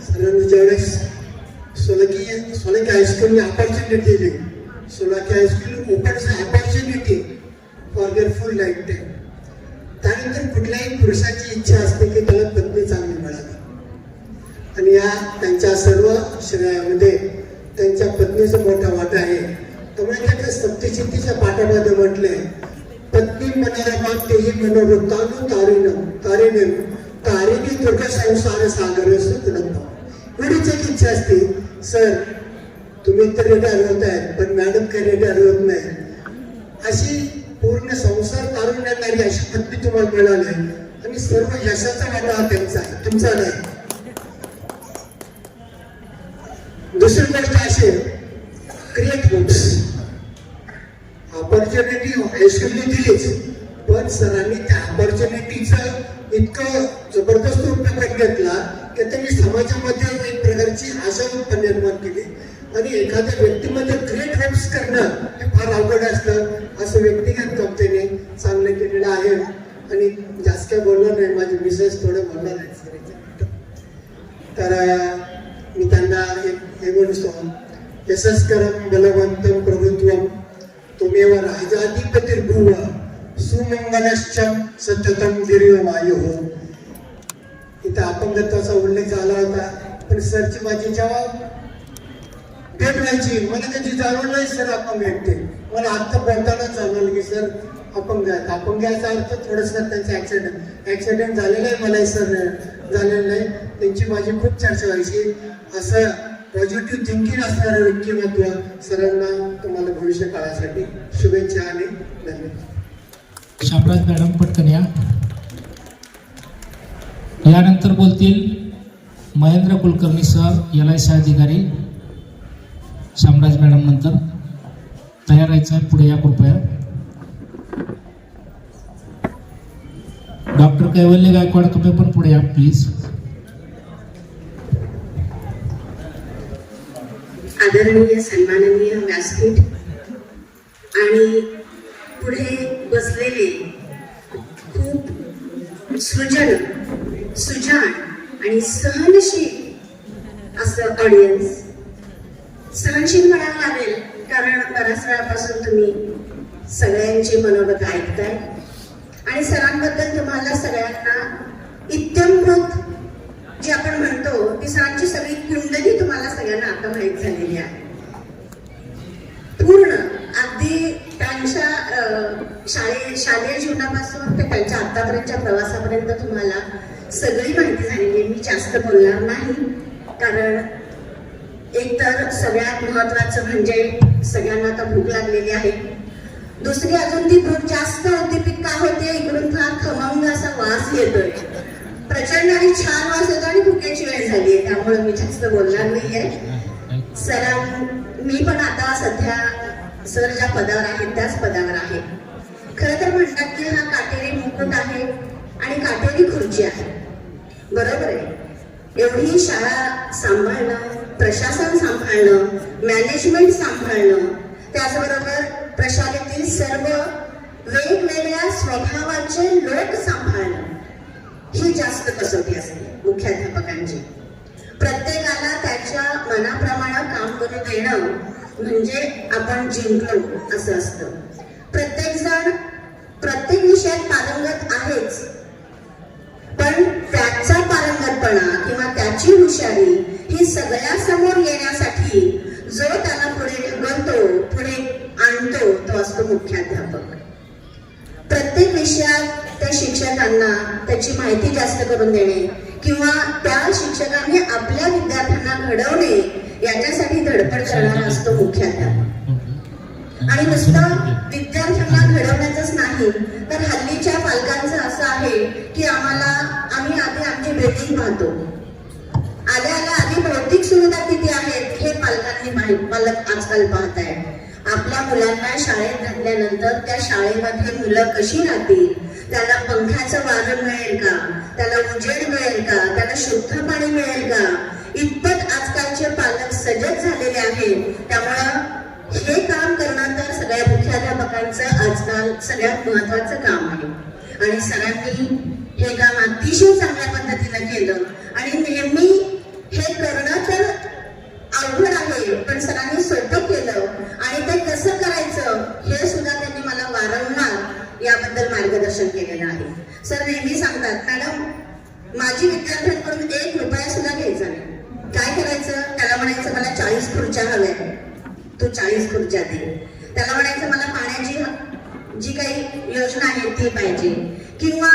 Speaker 4: सरांनी ज्यावेळेस सोलंकी हायस्कूलने ऑपॉर्च्युनिटी दिली, Solanki high school opens opportunity for their full life time. त्यानंतर कुठल्याही पुरुषाची इच्छा असते की त्याला पत्नी चांगली मिळावी, आणि या त्यांच्या सर्व श्रेयामध्ये त्यांच्या पत्नीचा मोठा वाटा आहे. त्यामुळे त्यांच्या सप्तशतीच्या पाठामध्ये म्हटले, पत्नी मनाला तेही मनोवृत्तानु तारेने दुर्ग संसार सागर सुखदत्ता. एवढीच एक इच्छा असते, सर तुम्ही तर रिटायर होत आहेत पण मॅडम काही रिटायर होत नाही, अशी पूर्ण संसार तारून येणारी अशी पत्नी तुम्हाला मिळाली, आणि सर्व यशाचा वाटा हा त्यांचा आहे, तुमचा नाही. दुसरी गोष्ट अशी, क्रिएट बुक्स ऑपॉर्च्युनिटी हायस्कूलने दिलीच, पण सरांनी त्या ऑपॉर्च्युनिटीचं इतकं जबरदस्त उपयोग घेतला की त्यांनी समाजामध्ये एक प्रकारची आशा उत्पन्न निर्माण केली. आणि एखाद्या व्यक्तीमध्ये ग्रेट होप्स करणं हे फार अवघड असतं, असं व्यक्तिगत कंपनीने चांगलं केलेलं आहे. आणि जास्त काय बोलणार नाही, माझी मिसेस थोडं बोलणार आहे. तर मी त्यांना हे म्हणतो, यशस्करम बलवंतम प्रभुत्वम त्वमेव राजाधिपतिर्भुव सुमंगलश्च सततम दीर्घमायु. इथं अपंगत्वाचा उल्लेख झाला होता, पण सरची माझी जेव्हा भेट व्हायची मला त्याची जाणवण नाही सर अपंग आहेत. मला आत्ता बोलताना जाणवलं की सर अपंग आहेत. अपंग याचा अर्थ थोडंसं त्यांचं ऍक्सिडेंट झालेलं आहे, मला सर झालेलं नाही. त्यांची माझी खूप चर्चा व्हायची. असं पॉझिटिव्ह थिंकिंग असणारं व्यक्तिमत्व सरांना तुम्हाला भविष्य काळासाठी शुभेच्छा आणि धन्यवाद.
Speaker 7: शामराज मॅडम पटकन या. यानंतर बोलतील महेंद्र कुलकर्णी सर, LIC अधिकारी. शामराज मॅडम नंतर तयार राहायचं आहे, पुढे या कृपया. डॉक्टर कैवल्य गायकवाड तुम्ही पण पुढे या प्लीज.
Speaker 5: आदरणीय सन्माननीय व्यासपीठ आणि पुढे बसलेले खूप सुजाण आणि सहनशील असं ऑडियन्स. सहनशील म्हणावं लागेल कारण बऱ्याच वेळापासून तुम्ही सगळ्यांचे मनोगत ऐकताय आणि सरांबद्दल तुम्हाला सगळ्यांना इत्यंभूत जे आपण म्हणतो ती सरांची सगळी कुंडली तुम्हाला सगळ्यांना आता माहीत झालेली आहे. पूर्ण अगदी त्यांच्या शालेय जीवनापासून ते त्यांच्या आतापर्यंतच्या प्रवासापर्यंत तुम्हाला सगळी माहिती झालेली आहे. मी जास्त बोलणार नाही कारण एकतर सगळ्यात महत्वाचं म्हणजे सगळ्यांना आता भूक लागलेली आहे. दुसरी अजून ती भूक जास्त उद्दीपित का होते, इकडून फार खमंग असा वास येतोय, प्रचंड आणि छान वास येतो आणि भुकेची वेळ झाली आहे, त्यामुळे मी जास्त बोलणार नाहीये. मी पण आता सध्या सर ज्या पदावर आहेत त्याच पदावर आहे. खरं तर म्हणतात की हा काटेरी मुकुट आहे आणि काटेरी खुर्ची आहे, बरोबर आहे. एवढी शाळा सांभाळणं, प्रशासन सांभाळणं, मॅनेजमेंट सांभाळणं, त्याचबरोबर प्रशालेतील सर्व वेगवेगळ्या स्वभावाचे लोक सांभाळणं ही जास्त कसोटी असते मुख्याध्यापकांची. प्रत्येकाला त्याच्या मनाप्रमाणे काम करू देणं म्हणजे आपण जिंकलो असं असतं. प्रत्येक जण प्रत्येक विषयात पारंगत आहेच, पण त्याचा पारंगतपणा किंवा त्याची हुशारी ही सगळ्यासमोर येण्यासाठी जो त्याला पुढे ढकलतो, पुढे आणतो, तो असतो मुख्याध्यापक. प्रत्येक विषयात त्या शिक्षकांना त्याची माहिती जास्त करून देणे किंवा त्या शिक्षकांनी आपल्या विद्यार्थ्यांना घडवणे याच्यासाठी धडपड करणारा असतो मुख्याध्यापक. आणि नुसतं विद्यार्थ्यांना घडवण्याचंच नाही तर हल्लीच्या पालकांचं असं आहे की आम्ही आधी आमची बिल्डिंग पाहतो, आल्या आधी भौतिक सुविधा किती आहेत हे पालकांना पालक आजकाल पाहत आहेत. आपल्या मुलांना शाळेत घातल्यानंतर त्या शाळेमध्ये मुलं कशी राहतील, त्याला पंख्याचं वारं मिळेल का, त्याला उजेड मिळेल का, त्याला शुद्ध पाणी मिळेल का, इतपत आजकालचे पालक सजग झालेले आहेत. त्यामुळं हे काम करणं तर सगळ्या मुख्याध्यापकांचं आजकाल सगळ्यात महत्वाचं काम आहे. आणि सरांनी हे काम अतिशय चांगल्या पद्धतीनं केलं. आणि नेहमी हे करणं तर अवघड आहे, पण सरांनी सोपं केलं. आणि ते कसं करायचं हे सुद्धा त्यांनी मला वारंवार याबद्दल मार्गदर्शन केलेलं आहे. सर नेहमी सांगतात, मॅडम माझी विद्यार्थ्यांकडून 1 रुपया सुद्धा घ्यायचा नाही. काय करायचं, त्याला म्हणायचं मला 40 खुर्च्या हव्या, तू 40 खुर्च्या दे. त्याला म्हणायचं मला पाण्याची जी काही योजना आहे ती पाहिजे, किंवा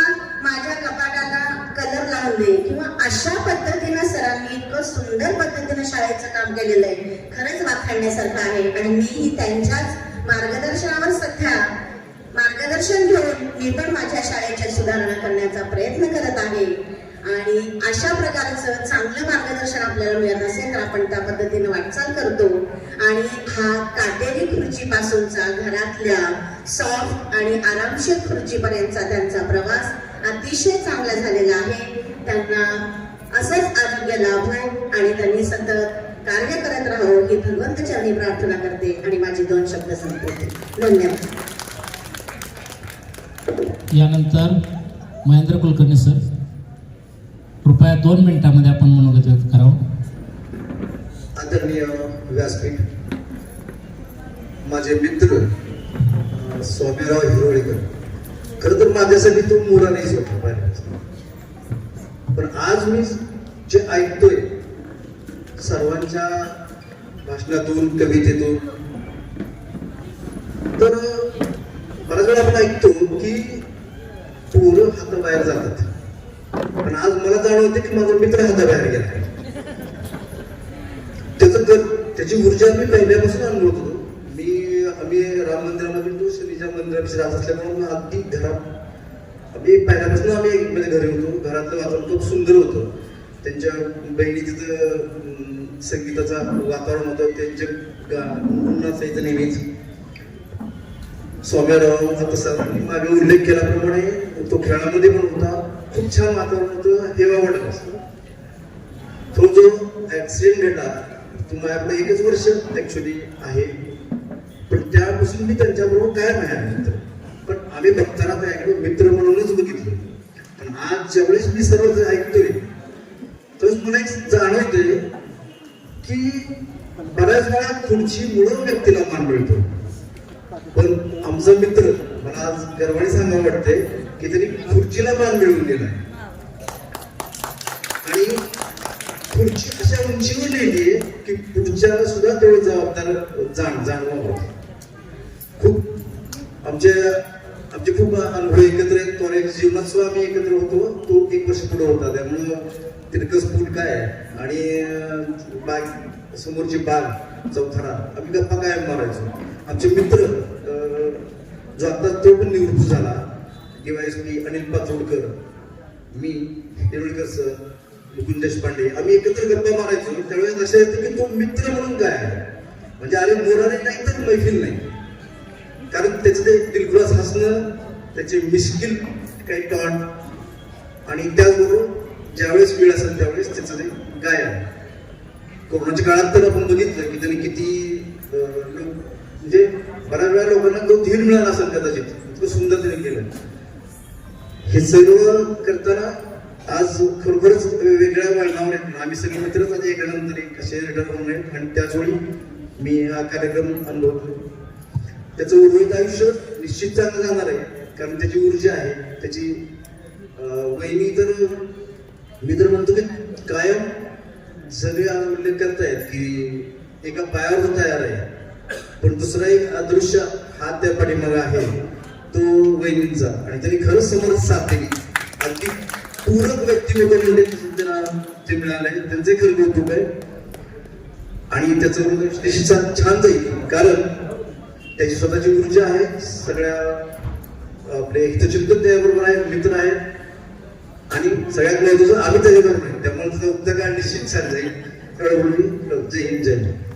Speaker 5: माझ्या कपाटाला कलर लावून दे, किंवा अशा पद्धतीनं सरांनी इतकं सुंदर पद्धतीनं शाळेचं काम केलेलं आहे, खरंच वाखाणण्यासारखं आहे. आणि मीही त्यांच्याच मार्गदर्शनावर सध्या मार्गदर्शन घेऊन मी पण माझ्या शाळेची सुधारणा करण्याचा प्रयत्न करत आहे. आणि अशा प्रकारचं चांगलं मार्गदर्शन आपल्याला मिळत असेल तर आपण त्या पद्धतीने वाटचाल करतो. आणि हा काटेरी खुर्चीपासूनचा घरातल्या सॉफ्ट आणि आरामशीर खुर्चीपर्यंतचा त्यांचा प्रवास अतिशय चांगला झालेला आहे. त्यांना असंच आरोग्य लाभो आणि त्यांनी सतत कार्य करत राहो ही भगवंताचरणी प्रार्थना करते आणि माझे 2 शब्द संपवते. धन्यवाद.
Speaker 7: यानंतर महेंद्र कुलकर्णी सर, कृपया 2 मिनिटांमध्ये आपण मनोगत व्यक्त करावं.
Speaker 4: आदरणीय व्यासपीठ, माझे मित्र स्वामीराव हिरोळेकर, खरं तर माझ्यासाठी तो मुला नाहीच होता पाहिजे, पण आज मी जे ऐकतोय सर्वांच्या भाषणातून कवितेतून, तर बऱ्याच वेळा आपण ऐकतो की पोरं हाताबाहेर जातात, पण आज मला जाणवते की माझा मित्र हाताबाहेर गेला. त्याची ऊर्जा मी पहिल्यापासून अनुभवतो. आम्ही राम मंदिरामध्ये तो शनीच्या मंदिरापाशी राहत असल्यामुळे अगदी घरात आम्ही पहिल्यापासून म्हणजे घरी होतो. घरातलं वातावरण खूप सुंदर होतं. त्यांच्या बहिणी तिथं संगीताचं वातावरण होतं, त्यांच्या गाणं असायचं नेहमीच. स्वामीराव आता सरांनी मागे उल्लेख केल्याप्रमाणे तो खेळामध्ये पण होता, खूप छान वातावरण होतं, हेवा वाटत असतं. तो जो ऍक्सिडेंट घडला तो माझ्याकडे 1च वर्ष ऍक्च्युली आहे, पण त्यापासून मी त्यांच्याबरोबर काय मिळालं, पण आम्ही बघताना त्याकडे मित्र म्हणूनच बघितलं. पण आज ज्यावेळेस मी सर्व ऐकतोय तर मला एक जाणवतंय की बऱ्याच वेळा खुर्चीमुळं व्यक्तीला मान मिळतो, पण आमचा मित्र मला आज गर्वाने सांगावं वाटतंय की त्यांनी खुर्चीला मान मिळवून दिलाय. आणि खुर्ची अशा उंचीवर लिहिली की पुढच्याला सुद्धा तेवढं जबाबदार जाणवावं. खूप आमचे खूप अनुभव एकत्र आहेत. कॉलेज जीवनात सुद्धा आम्ही एकत्र होतो. तो 1 वर्ष पुढे होता, त्यामुळं तिरकस पूल काय आणि बाग समोरची बाग चौथरा आम्ही गप्पा कायम मारायचो. आमचे मित्र जो आता तो पण निवृत्त झाला, DYSP अनिल पाचोडकर, मी हिरोळकर सर, मुकुंद देशपांडे, आम्ही एकत्र गप्पा मारायचो. त्यावेळेस लक्षात येतं की तो मित्र म्हणून काय आहे, म्हणजे अरे मोराने नाही तर मैफिल नाही, कारण त्याचं ते दिलखुलास हसणं, त्याचे मिश्किल काही टॉन्ट, आणि त्याचबरोबर ज्यावेळेस वेळ असेल त्यावेळेस त्याचं ते गायन. कोरोनाच्या काळात तर आपण बघितलं की त्यांनी किती म्हणजे बऱ्याच वेळा लोकांना तो धीर मिळाला असेल कदाचित, इतकं सुंदर त्याने केलं. हे सर्व करताना आज खरोखरच वेगळ्या वळणावर आम्ही सगळे मित्रच आज एकानंतर एक असे रिटर्न आहेत. आणि त्याचवेळी मी हा कार्यक्रम अनुभवतो. त्याचं उर्वरित आयुष्य निश्चित चांगलं जाणार आहे, कारण त्याची ऊर्जा आहे, त्याची वहिनी तर मी तर म्हणतो की कायम सगळे उल्लेख करतायत की एका पायावर तयार आहे, पण दुसरा एक अदृश्य हात त्या पाठीमागे आहे तो वहिनींचा, आणि त्यांनी खरंच समोर साथ दिली. अगदी पूरक व्यक्तिमत्व म्हणजे त्यांना जे मिळालंय त्यांचे खरं कौतुक आहे. आणि त्याचं निश्चित छान जाईल, कारण त्याची स्वतःची ऊर्जा आहे. सगळ्या आपले हितचिंतक त्याबरोबर आहेत, मित्र आहेत, आणि सगळ्यात महत्वाचं आम्ही त्याच्याबरोबर आहे, त्यामुळे तुझं उद्या काय निश्चित छान जाईल. जय हिंद, जय